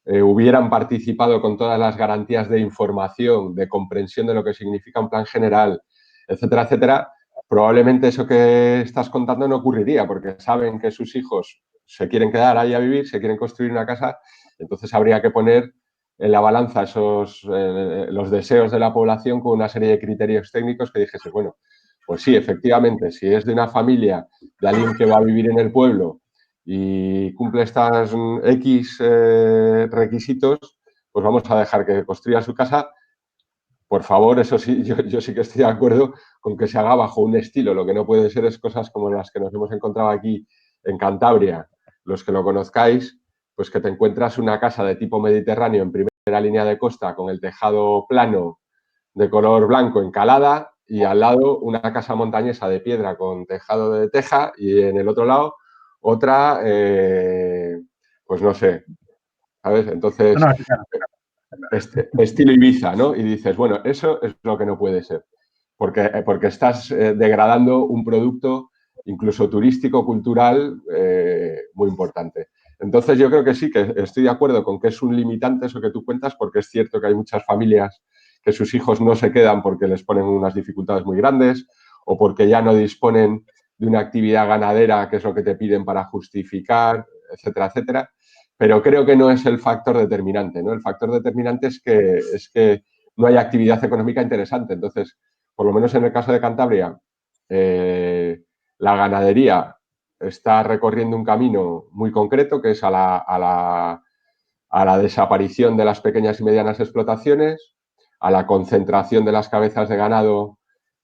hubieran participado con todas las garantías de información, de comprensión de lo que significa un plan general, etcétera, etcétera, probablemente eso que estás contando no ocurriría, porque saben que sus hijos se quieren quedar ahí a vivir, se quieren construir una casa, entonces habría que poner en la balanza los deseos de la población con una serie de criterios técnicos que dijese, bueno, pues sí, efectivamente, si es de una familia, de alguien que va a vivir en el pueblo y cumple estas X requisitos, pues vamos a dejar que construya su casa. Por favor, eso sí, yo sí que estoy de acuerdo con que se haga bajo un estilo. Lo que no puede ser es cosas como las que nos hemos encontrado aquí en Cantabria. Los que lo conozcáis, pues que te encuentras una casa de tipo mediterráneo en primera línea de costa con el tejado plano de color blanco encalada y al lado una casa montañesa de piedra con tejado de teja y en el otro lado otra, pues no sé, ¿sabes? Entonces, estilo Ibiza, ¿no? Y dices, bueno, eso es lo que no puede ser, porque estás degradando un producto incluso turístico, cultural, muy importante. Entonces, yo creo que sí, que estoy de acuerdo con que es un limitante eso que tú cuentas, porque es cierto que hay muchas familias que sus hijos no se quedan porque les ponen unas dificultades muy grandes o porque ya no disponen de una actividad ganadera, que es lo que te piden para justificar, etcétera, etcétera. Pero creo que no es el factor determinante, ¿no? El factor determinante es que no hay actividad económica interesante. Entonces, por lo menos en el caso de Cantabria, la ganadería está recorriendo un camino muy concreto, que es a la desaparición de las pequeñas y medianas explotaciones, a la concentración de las cabezas de ganado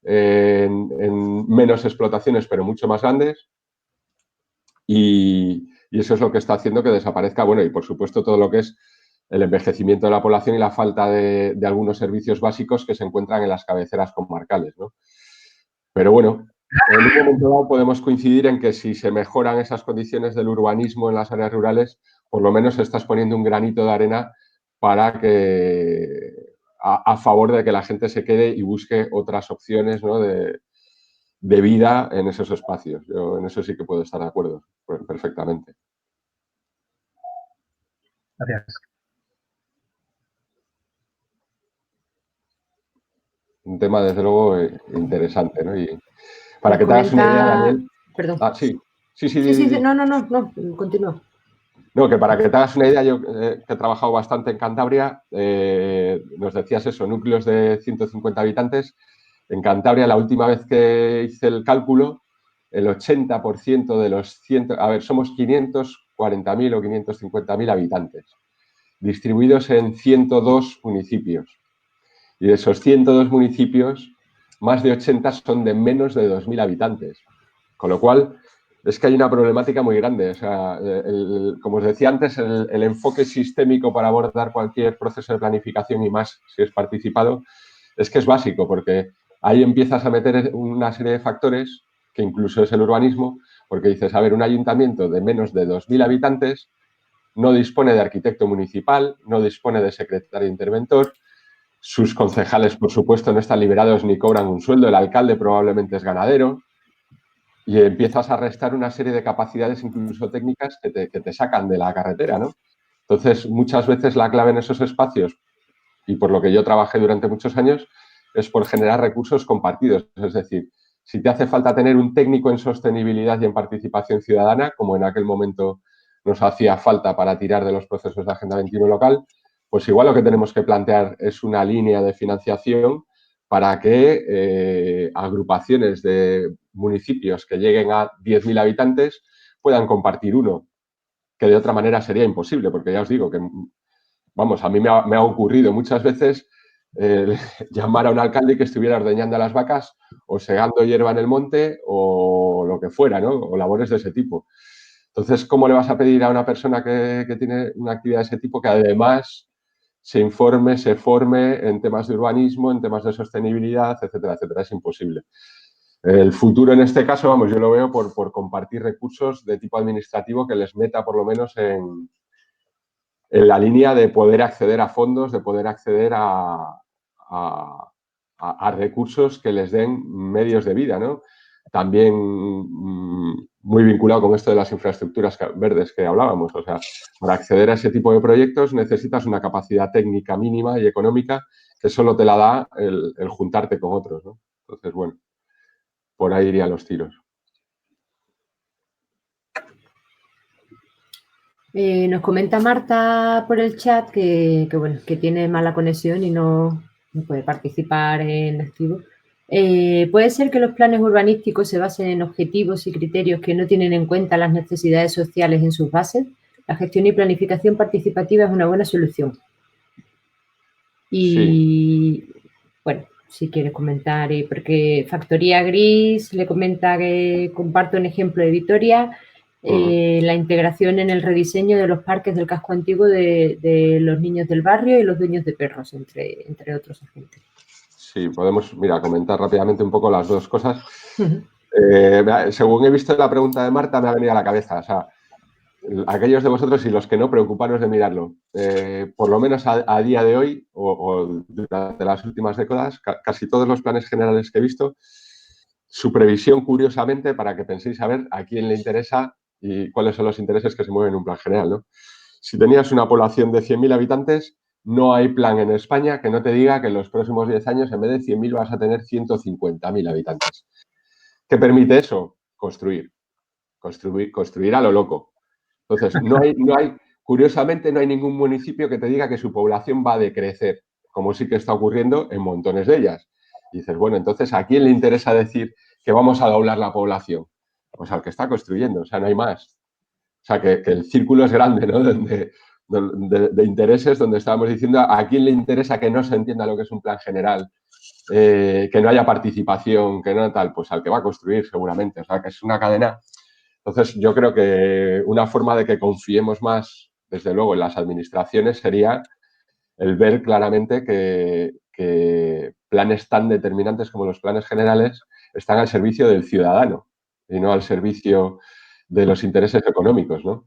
en menos explotaciones, pero mucho más grandes. Y eso es lo que está haciendo que desaparezca, bueno, y por supuesto todo lo que es el envejecimiento de la población y la falta de algunos servicios básicos que se encuentran en las cabeceras comarcales, ¿no? Pero bueno, en un momento dado podemos coincidir en que si se mejoran esas condiciones del urbanismo en las áreas rurales, por lo menos estás poniendo un granito de arena para que a favor de que la gente se quede y busque otras opciones, ¿no?, de vida en esos espacios. Yo en eso sí que puedo estar de acuerdo perfectamente. Gracias. Un tema, desde luego, interesante, ¿no? Y para Nos que te hagas una idea, comenta... Daniel... Perdón. Ah, sí. Sí, No, continúa. No, que para que te hagas una idea, yo que he trabajado bastante en Cantabria, nos decías eso, núcleos de 150 habitantes. En Cantabria, la última vez que hice el cálculo, el 80% de los 100... A ver, somos 540.000 o 550.000 habitantes, distribuidos en 102 municipios. Y de esos 102 municipios, más de 80 son de menos de 2.000 habitantes. Con lo cual, es que hay una problemática muy grande. O sea, como os decía antes, el enfoque sistémico para abordar cualquier proceso de planificación, y más si es participado, es que es básico, porque ahí empiezas a meter una serie de factores, que incluso es el urbanismo, porque dices, a ver, un ayuntamiento de menos de 2.000 habitantes no dispone de arquitecto municipal, no dispone de secretario interventor, sus concejales, por supuesto, no están liberados ni cobran un sueldo, el alcalde probablemente es ganadero, y empiezas a restar una serie de capacidades, incluso técnicas, que te sacan de la carretera, ¿no? Entonces, muchas veces la clave en esos espacios, y por lo que yo trabajé durante muchos años, es por generar recursos compartidos. Es decir, si te hace falta tener un técnico en sostenibilidad y en participación ciudadana, como en aquel momento nos hacía falta para tirar de los procesos de Agenda 21 local, pues igual lo que tenemos que plantear es una línea de financiación para que agrupaciones de municipios que lleguen a 10.000 habitantes puedan compartir uno, que de otra manera sería imposible, porque ya os digo que, vamos, a mí me ha ocurrido muchas veces llamar a un alcalde que estuviera ordeñando a las vacas o segando hierba en el monte o lo que fuera, ¿no? O labores de ese tipo. Entonces, ¿cómo le vas a pedir a una persona que tiene una actividad de ese tipo que además se informe, se forme en temas de urbanismo, en temas de sostenibilidad, etcétera, etcétera? Es imposible. El futuro en este caso, vamos, yo lo veo por compartir recursos de tipo administrativo que les meta por lo menos en la línea de poder acceder a fondos, de poder acceder a recursos que les den medios de vida, ¿no? También muy vinculado con esto de las infraestructuras verdes que hablábamos. O sea, para acceder a ese tipo de proyectos necesitas una capacidad técnica mínima y económica que solo te la da el juntarte con otros, ¿no? Entonces, bueno, por ahí irían los tiros. Nos comenta Marta por el chat que tiene mala conexión y no puede participar en activo. ¿Puede ser que los planes urbanísticos se basen en objetivos y criterios que no tienen en cuenta las necesidades sociales en sus bases? La gestión y planificación participativa es una buena solución. Y, sí. Bueno, si quieres comentar, porque Factoría Gris le comenta que comparto un ejemplo de Vitoria, la integración en el rediseño de los parques del casco antiguo de los niños del barrio y los dueños de perros, entre otros agentes. Sí, podemos, mira, comentar rápidamente un poco las dos cosas. Según he visto la pregunta de Marta, me ha venido a la cabeza. O sea, aquellos de vosotros y los que no, preocuparos de mirarlo. Por lo menos a día de hoy o durante las últimas décadas, casi todos los planes generales que he visto, su previsión, curiosamente, para que penséis a ver a quién le interesa y cuáles son los intereses que se mueven en un plan general, ¿no? Si tenías una población de 100.000 habitantes, no hay plan en España que no te diga que en los próximos 10 años, en vez de 100.000, vas a tener 150.000 habitantes. ¿Qué permite eso? Construir a lo loco. Entonces, curiosamente, no hay ningún municipio que te diga que su población va a decrecer. como sí que está ocurriendo en montones de ellas. Y dices, bueno, entonces, ¿a quién le interesa decir que vamos a doblar la población? Pues al que está construyendo, o sea, no hay más. O sea, que el círculo es grande, ¿no? De intereses, donde estábamos diciendo a quién le interesa que no se entienda lo que es un plan general, que no haya participación, que no tal, pues al que va a construir seguramente. O sea, que es una cadena. Entonces, yo creo que una forma de que confiemos más, desde luego, en las administraciones sería el ver claramente que planes tan determinantes como los planes generales están al servicio del ciudadano y no al servicio de los intereses económicos, ¿no?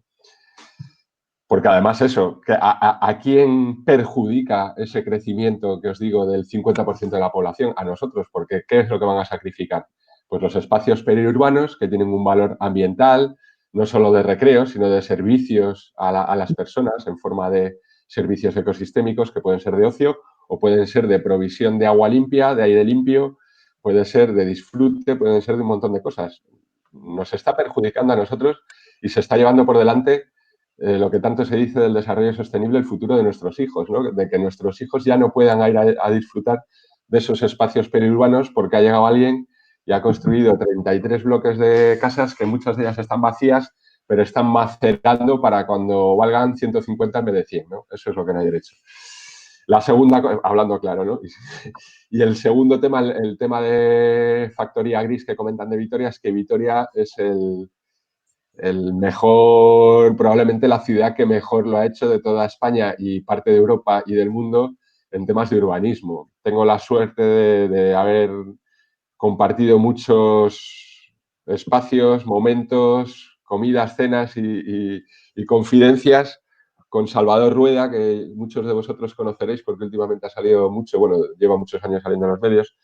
Porque además eso, ¿a quién perjudica ese crecimiento que os digo del 50% de la población? A nosotros, porque ¿qué es lo que van a sacrificar? Pues los espacios periurbanos que tienen un valor ambiental, no solo de recreo, sino de servicios a las personas en forma de servicios ecosistémicos que pueden ser de ocio o pueden ser de provisión de agua limpia, de aire limpio, puede ser de disfrute, pueden ser de un montón de cosas. Nos está perjudicando a nosotros y se está llevando por delante lo que tanto se dice del desarrollo sostenible, el futuro de nuestros hijos, ¿no? De que nuestros hijos ya no puedan ir a disfrutar de esos espacios periurbanos porque ha llegado alguien y ha construido 33 bloques de casas que muchas de ellas están vacías, pero están macerando para cuando valgan 150 en vez de 100, ¿no? Eso es lo que no hay derecho. La segunda, hablando claro, ¿no? Y el segundo tema, el tema de factoría gris que comentan de Vitoria, es que Vitoria es el mejor, probablemente la ciudad que mejor lo ha hecho de toda España y parte de Europa y del mundo en temas de urbanismo. Tengo la suerte de haber compartido muchos espacios, momentos, comidas, cenas y confidencias con Salvador Rueda, que muchos de vosotros conoceréis porque últimamente ha salido mucho, bueno, lleva muchos años saliendo en los medios,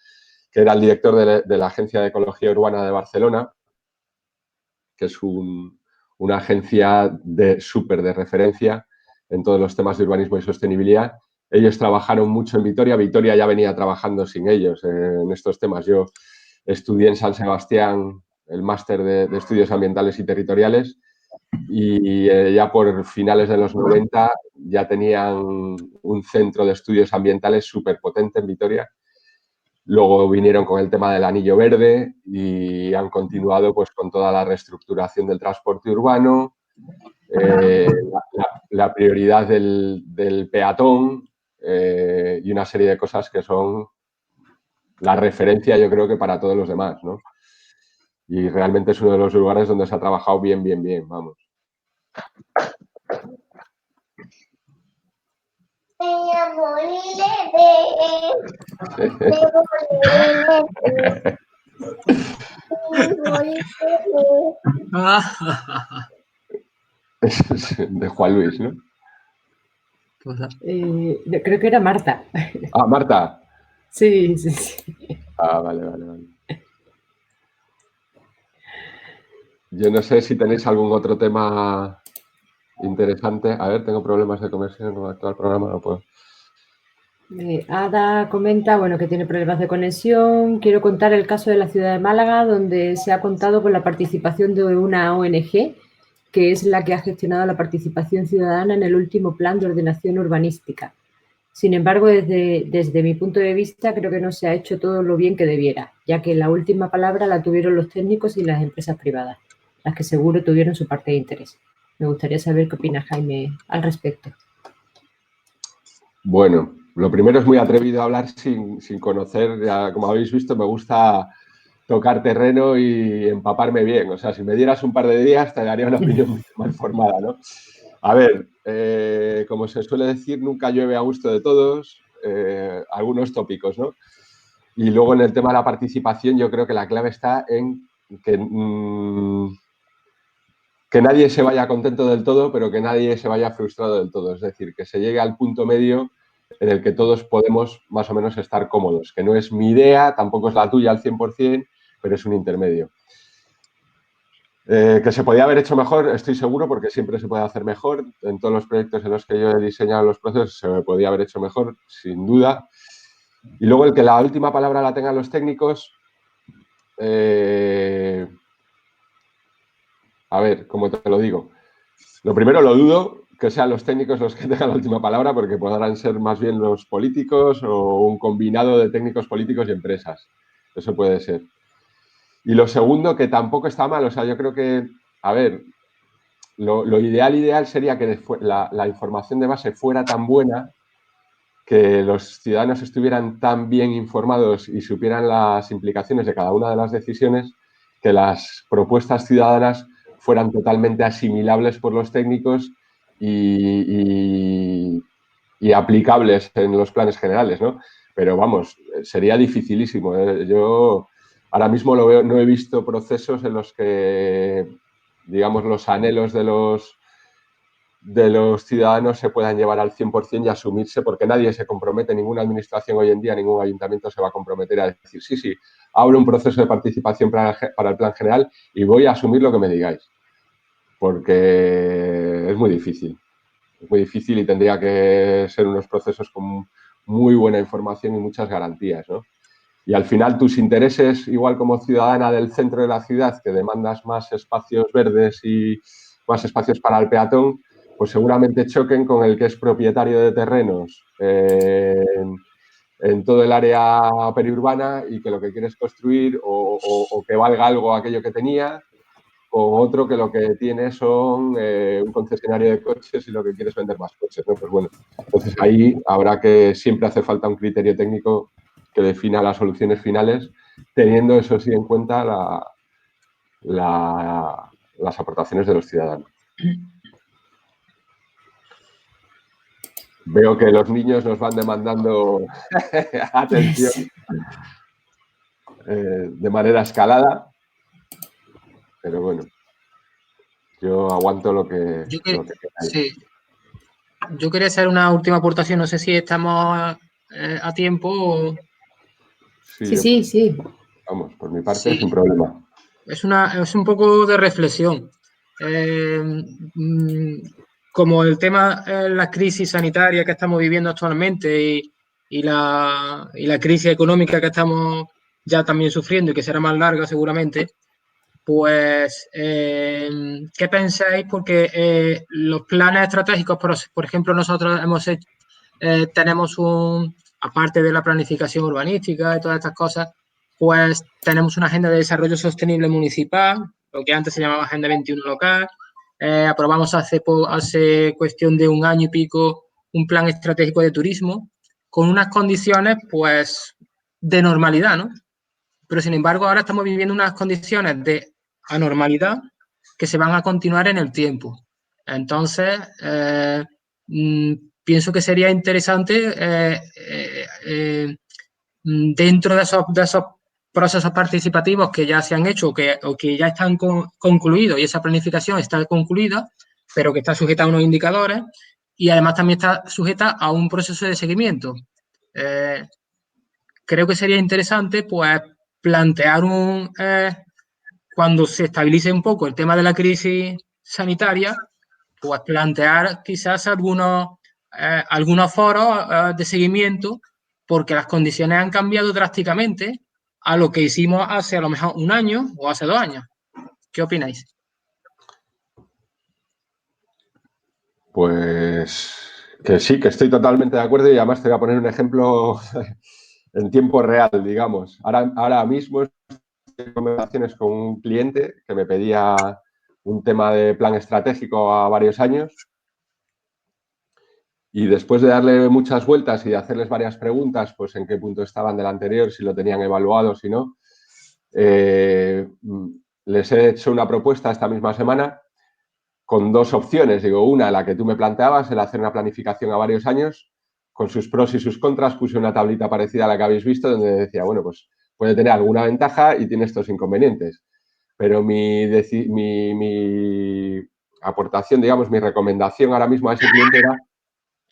que era el director de la Agencia de Ecología Urbana de Barcelona, que es una agencia súper de referencia en todos los temas de urbanismo y sostenibilidad. Ellos trabajaron mucho en Vitoria. Vitoria ya venía trabajando sin ellos en estos temas. Yo estudié en San Sebastián el máster de estudios ambientales y territoriales y ya por finales de los 90 ya tenían un centro de estudios ambientales súper potente en Vitoria. Luego vinieron con el tema del anillo verde y han continuado pues, con toda la reestructuración del transporte urbano, la prioridad del peatón y una serie de cosas que son la referencia, yo creo que para todos los demás, ¿no? Y realmente es uno de los lugares donde se ha trabajado bien, bien, bien, vamos. De Juan Luis, ¿no? Creo que era Marta. Ah, Marta. Sí, sí, sí. Ah, vale, vale, vale. Yo no sé si tenéis algún otro tema interesante. A ver, tengo problemas de conexión con el actual programa, no puedo. Ada comenta, bueno, que tiene problemas de conexión. Quiero contar el caso de la ciudad de Málaga, donde se ha contado con la participación de una ONG, que es la que ha gestionado la participación ciudadana en el último plan de ordenación urbanística. Sin embargo, desde mi punto de vista, creo que no se ha hecho todo lo bien que debiera, ya que la última palabra la tuvieron los técnicos y las empresas privadas, las que seguro tuvieron su parte de interés. Me gustaría saber qué opina Jaime al respecto. Bueno, lo primero es muy atrevido a hablar sin conocer, ya, como habéis visto, me gusta tocar terreno y empaparme bien. O sea, si me dieras un par de días te daría una opinión mucho más formada, ¿no? A ver, como se suele decir, nunca llueve a gusto de todos, algunos tópicos, ¿no? Y luego en el tema de la participación yo creo que la clave está en que nadie se vaya contento del todo, pero que nadie se vaya frustrado del todo. Es decir, que se llegue al punto medio en el que todos podemos más o menos estar cómodos, que no es mi idea, tampoco es la tuya al 100%, pero es un intermedio. Que se podía haber hecho mejor, estoy seguro, porque siempre se puede hacer mejor. En todos los proyectos en los que yo he diseñado los procesos se podía haber hecho mejor, sin duda. Y luego el que la última palabra la tengan los técnicos, a ver, ¿cómo te lo digo? Lo primero lo dudo, que sean los técnicos los que tengan la última palabra, porque podrán ser más bien los políticos o un combinado de técnicos, políticos y empresas. Eso puede ser. Y lo segundo, que tampoco está mal, o sea, yo creo que, a ver, lo ideal sería que la información de base fuera tan buena, que los ciudadanos estuvieran tan bien informados y supieran las implicaciones de cada una de las decisiones, que las propuestas ciudadanas fueran totalmente asimilables por los técnicos y aplicables en los planes generales, ¿no? Pero vamos, sería dificilísimo, ¿eh? Yo ahora mismo lo veo, no he visto procesos en los que, digamos, los anhelos de los ciudadanos se puedan llevar al 100% y asumirse, porque nadie se compromete, ninguna administración hoy en día, ningún ayuntamiento se va a comprometer a decir, sí, abro un proceso de participación para el plan general y voy a asumir lo que me digáis, porque es muy difícil y tendría que ser unos procesos con muy buena información y muchas garantías, ¿no? Y al final tus intereses, igual como ciudadana del centro de la ciudad, que demandas más espacios verdes y más espacios para el peatón, pues seguramente choquen con el que es propietario de terrenos en todo el área periurbana y que lo que quiere es construir o que valga algo aquello que tenía, con otro que lo que tiene son un concesionario de coches y lo que quiere es vender más coches, ¿no? Pues bueno, entonces ahí habrá que siempre hace falta un criterio técnico que defina las soluciones finales, teniendo eso sí en cuenta las aportaciones de los ciudadanos. Veo que los niños nos van demandando atención de manera escalada, pero bueno, yo aguanto lo que queráis. Sí. Yo quería hacer una última aportación, no sé si estamos a tiempo o... Sí. Vamos, por mi parte, sin problema. Es un poco de reflexión. Como el tema es la crisis sanitaria que estamos viviendo actualmente y la crisis económica que estamos ya también sufriendo y que será más larga seguramente, pues, ¿qué pensáis? Porque los planes estratégicos, por ejemplo, nosotros tenemos aparte de la planificación urbanística y todas estas cosas, pues tenemos una agenda de desarrollo sostenible municipal, lo que antes se llamaba Agenda 21 local. Aprobamos hace cuestión de un año y pico un plan estratégico de turismo con unas condiciones, pues, de normalidad, ¿no? Pero, sin embargo, ahora estamos viviendo unas condiciones de anormalidad que se van a continuar en el tiempo. Entonces, pienso que sería interesante dentro de esos procesos participativos que ya se han hecho o que ya están concluidos y esa planificación está concluida, pero que está sujeta a unos indicadores y además también está sujeta a un proceso de seguimiento. Creo que sería interesante, pues, plantear cuando se estabilice un poco el tema de la crisis sanitaria, pues plantear quizás algunos foros de seguimiento, porque las condiciones han cambiado drásticamente a lo que hicimos hace a lo mejor un año o hace 2 años. ¿Qué opináis? Pues que sí, que estoy totalmente de acuerdo y además te voy a poner un ejemplo en tiempo real, digamos. Ahora mismo estoy en conversaciones con un cliente que me pedía un tema de plan estratégico a varios años y después de darle muchas vueltas y de hacerles varias preguntas, pues en qué punto estaban del anterior, si lo tenían evaluado, si no, les he hecho una propuesta esta misma semana con 2 opciones. Digo, una, la que tú me planteabas, el hacer una planificación a varios años, con sus pros y sus contras, puse una tablita parecida a la que habéis visto, donde decía, bueno, pues puede tener alguna ventaja y tiene estos inconvenientes. Pero mi aportación, digamos, mi recomendación ahora mismo a ese cliente era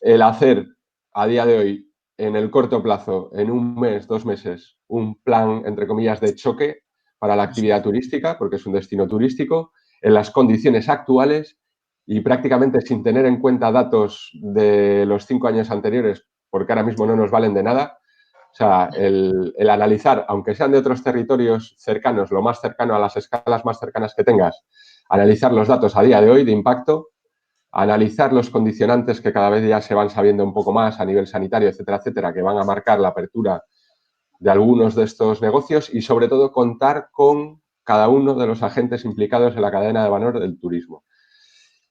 el hacer a día de hoy, en el corto plazo, en 1 mes, 2 meses, un plan, entre comillas, de choque para la actividad turística, porque es un destino turístico, en las condiciones actuales y prácticamente sin tener en cuenta datos de los 5 años anteriores, porque ahora mismo no nos valen de nada. O sea, el analizar, aunque sean de otros territorios cercanos, lo más cercano a las escalas más cercanas que tengas, analizar los datos a día de hoy de impacto analizar los condicionantes que cada vez ya se van sabiendo un poco más a nivel sanitario, etcétera, etcétera, que van a marcar la apertura de algunos de estos negocios y, sobre todo, contar con cada uno de los agentes implicados en la cadena de valor del turismo.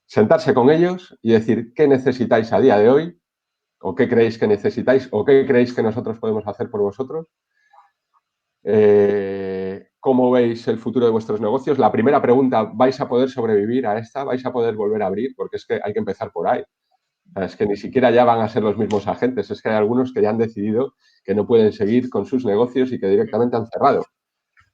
Sentarse con ellos y decir qué necesitáis a día de hoy, o qué creéis que necesitáis, o qué creéis que nosotros podemos hacer por vosotros. ¿Cómo veis el futuro de vuestros negocios? La primera pregunta, ¿vais a poder sobrevivir a esta? ¿Vais a poder volver a abrir? Porque es que hay que empezar por ahí. O sea, es que ni siquiera ya van a ser los mismos agentes, es que hay algunos que ya han decidido que no pueden seguir con sus negocios y que directamente han cerrado.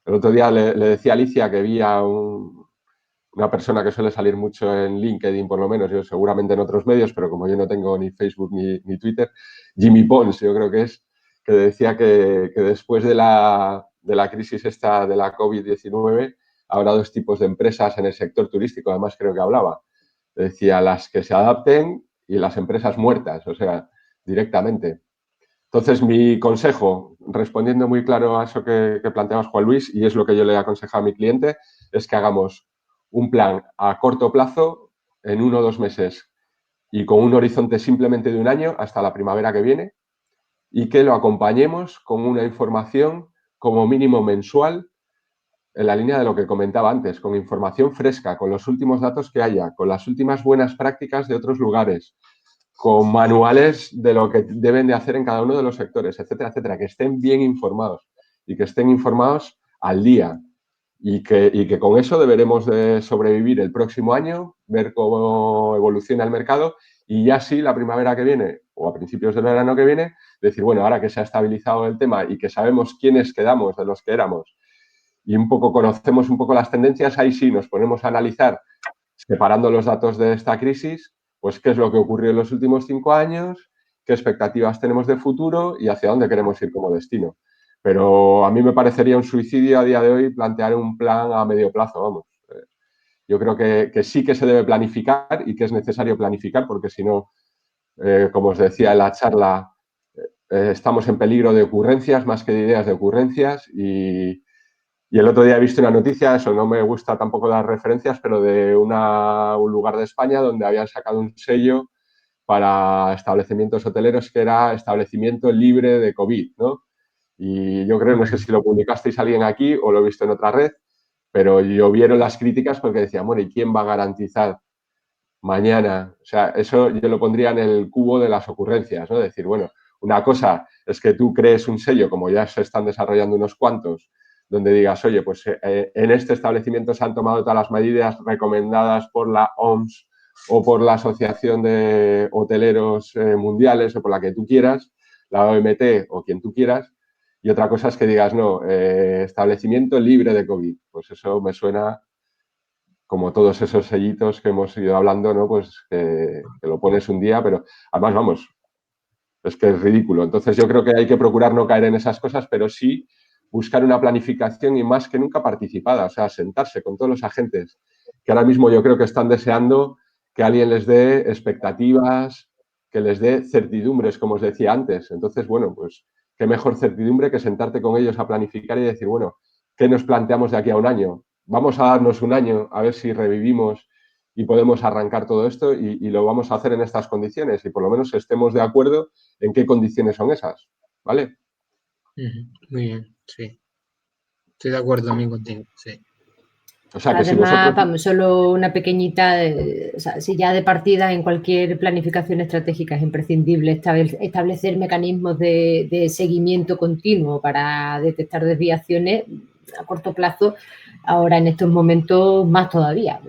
El otro día le decía a Alicia que vi a una persona que suele salir mucho en LinkedIn, por lo menos, yo seguramente en otros medios, pero como yo no tengo ni Facebook ni Twitter, Jimmy Pons, yo creo que es, que decía que después de la crisis esta de la COVID-19 habrá dos tipos de empresas en el sector turístico, además creo que hablaba. Decía las que se adapten y las empresas muertas, o sea, directamente. Entonces, mi consejo, respondiendo muy claro a eso que planteabas, Juan Luis, y es lo que yo le he aconsejado a mi cliente, es que hagamos un plan a corto plazo, en 1 o 2 meses, y con un horizonte simplemente de 1 año hasta la primavera que viene, y que lo acompañemos con una información como mínimo mensual en la línea de lo que comentaba antes, con información fresca, con los últimos datos que haya, con las últimas buenas prácticas de otros lugares, con manuales de lo que deben de hacer en cada uno de los sectores, etcétera, etcétera, que estén bien informados y que estén informados al día y que con eso deberemos de sobrevivir el próximo año, ver cómo evoluciona el mercado y ya sí la primavera que viene o a principios del verano que viene, decir, bueno, ahora que se ha estabilizado el tema y que sabemos quiénes quedamos de los que éramos y un poco conocemos un poco las tendencias, ahí sí nos ponemos a analizar, separando los datos de esta crisis, pues qué es lo que ocurrió en los últimos 5 años, qué expectativas tenemos de futuro y hacia dónde queremos ir como destino. Pero a mí me parecería un suicidio a día de hoy plantear un plan a medio plazo, vamos. Yo creo que sí que se debe planificar y que es necesario planificar porque si no, como os decía en la charla, estamos en peligro de ocurrencias más que de ideas de ocurrencias y el otro día he visto una noticia, eso no me gusta tampoco dar referencias, pero de un lugar de España donde habían sacado un sello para establecimientos hoteleros que era establecimiento libre de COVID, ¿no? Y yo creo, no sé si lo publicasteis alguien aquí o lo he visto en otra red, pero llovieron las críticas porque decían, bueno, ¿y quién va a garantizar mañana? O sea, eso yo lo pondría en el cubo de las ocurrencias, ¿no? Decir, bueno, una cosa es que tú crees un sello, como ya se están desarrollando unos cuantos, donde digas, oye, pues en este establecimiento se han tomado todas las medidas recomendadas por la OMS o por la Asociación de Hoteleros Mundiales o por la que tú quieras, la OMT o quien tú quieras, y otra cosa es que digas, no, establecimiento libre de COVID. Pues eso me suena como todos esos sellitos que hemos ido hablando, ¿no? Pues que lo pones un día, pero además, vamos, es que es ridículo. Entonces yo creo que hay que procurar no caer en esas cosas, pero sí buscar una planificación y más que nunca participada, o sea, sentarse con todos los agentes que ahora mismo yo creo que están deseando que alguien les dé expectativas, que les dé certidumbres, como os decía antes. Entonces, bueno, pues qué mejor certidumbre que sentarte con ellos a planificar y decir, bueno, ¿qué nos planteamos de aquí a un año? Vamos a darnos un año a ver si revivimos y podemos arrancar todo esto y lo vamos a hacer en estas condiciones y por lo menos estemos de acuerdo en qué condiciones son esas, ¿vale? Muy bien, sí. Estoy de acuerdo también contigo, sí. O sea, que Además, si vosotros... vamos, solo una pequeñita, o sea, si ya de partida en cualquier planificación estratégica es imprescindible establecer mecanismos de seguimiento continuo para detectar desviaciones a corto plazo, ahora en estos momentos más todavía.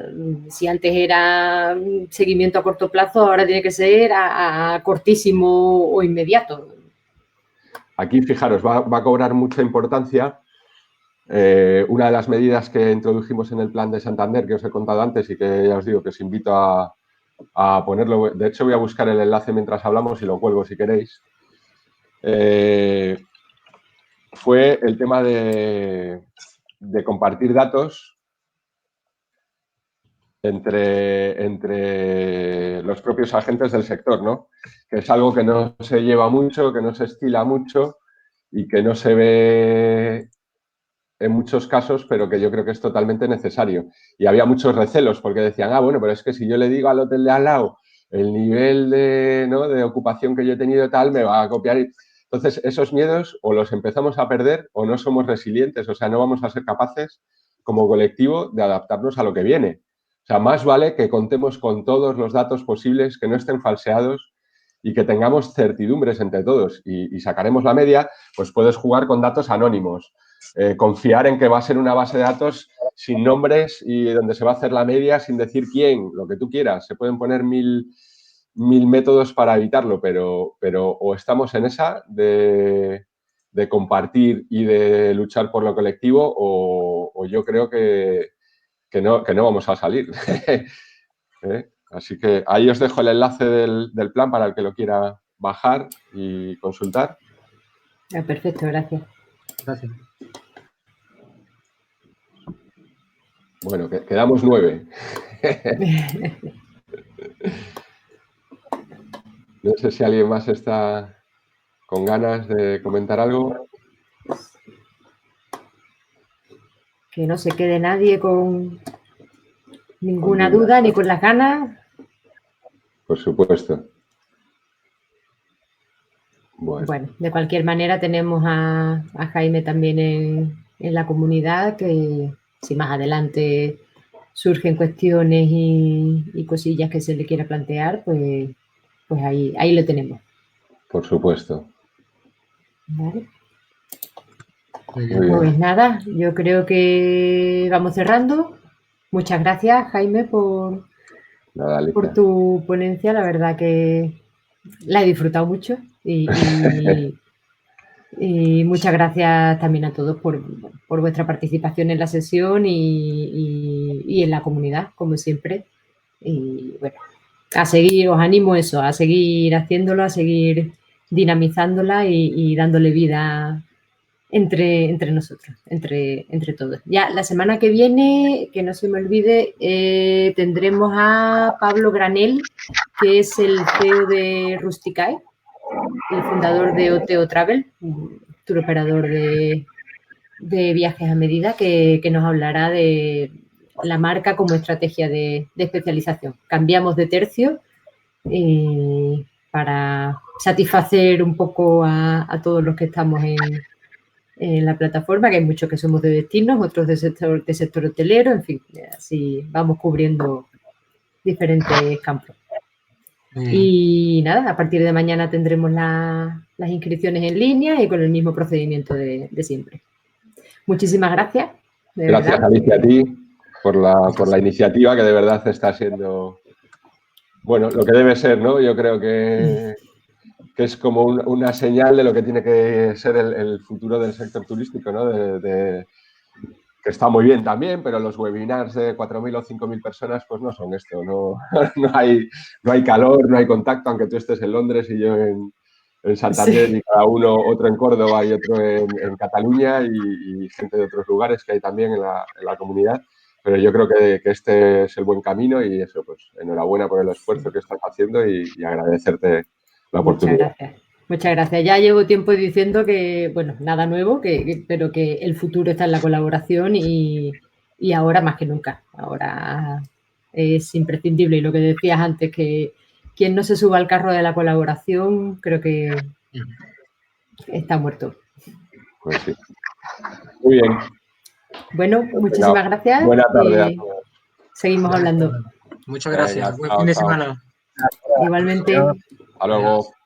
Si antes era seguimiento a corto plazo, ahora tiene que ser a cortísimo o inmediato. Aquí, fijaros, va a cobrar mucha importancia una de las medidas que introdujimos en el plan de Santander, que os he contado antes y que ya os digo que os invito a ponerlo. De hecho, voy a buscar el enlace mientras hablamos y lo cuelgo si queréis. Fue el tema de compartir datos entre los propios agentes del sector, ¿no? Que es algo que no se lleva mucho, que no se estila mucho y que no se ve en muchos casos, pero que yo creo que es totalmente necesario. Y había muchos recelos porque decían, bueno, pero es que si yo le digo al hotel de al lado el nivel de, ¿no?, de ocupación que yo he tenido tal, me va a copiar. Entonces, esos miedos o los empezamos a perder o no somos resilientes, o sea, no vamos a ser capaces como colectivo de adaptarnos a lo que viene. O sea, más vale que contemos con todos los datos posibles, que no estén falseados y que tengamos certidumbres entre todos y sacaremos la media. Pues puedes jugar con datos anónimos, confiar en que va a ser una base de datos sin nombres y donde se va a hacer la media sin decir quién, lo que tú quieras. Se pueden poner mil métodos para evitarlo, pero o estamos en esa de compartir y de luchar por lo colectivo o yo creo que no vamos a salir. Así que ahí os dejo el enlace del plan para el que lo quiera bajar y consultar. Perfecto, gracias. Gracias. Bueno, quedamos 9. No sé si alguien más está con ganas de comentar algo. Que no se quede nadie con ninguna duda ni con las ganas. Por supuesto. Bueno, de cualquier manera tenemos a Jaime también en la comunidad, que si más adelante surgen cuestiones y cosillas que se le quiera plantear, pues ahí lo tenemos. Por supuesto. ¿Vale? Muy bien. Pues nada, yo creo que vamos cerrando. Muchas gracias, Jaime, por tu ponencia. La verdad que la he disfrutado mucho y muchas gracias también a todos por vuestra participación en la sesión y en la comunidad, como siempre. Y bueno, a seguir, os animo eso, a seguir haciéndolo, a seguir dinamizándola y dándole vida entre nosotros, entre todos. Ya la semana que viene, que no se me olvide, tendremos a Pablo Granel, que es el CEO de Rusticae, el fundador de Oteo Travel, un tour operador de viajes a medida, que nos hablará de la marca como estrategia de especialización. Cambiamos de tercio para satisfacer un poco a todos los que estamos en la plataforma, que hay muchos que somos de destinos, otros de sector hotelero, en fin, así vamos cubriendo diferentes campos. Y nada, a partir de mañana tendremos las inscripciones en línea y con el mismo procedimiento de siempre. Muchísimas gracias. Gracias, Alicia, a ti por la iniciativa, que de verdad está siendo, bueno, lo que debe ser, ¿no? Yo creo que es como una señal de lo que tiene que ser el futuro del sector turístico, ¿no? Que está muy bien también, pero los webinars de 4.000 o 5.000 personas pues no son esto, no hay calor, no hay contacto, aunque tú estés en Londres y yo en Santander, sí, y cada uno, otro en Córdoba y otro en Cataluña y gente de otros lugares que hay también en la comunidad, pero yo creo que este es el buen camino y eso, pues enhorabuena por el esfuerzo que estás haciendo y agradecerte la oportunidad. Muchas gracias. Muchas gracias. Ya llevo tiempo diciendo que, bueno, nada nuevo, pero que el futuro está en la colaboración y ahora más que nunca. Ahora es imprescindible. Y lo que decías antes, que quien no se suba al carro de la colaboración, creo que está muerto. Pues sí. Muy bien. Bueno, muchísimas gracias. Buena tarde. Seguimos hablando. Muchas gracias. Venga, buen fin de semana. Igualmente. Hasta luego.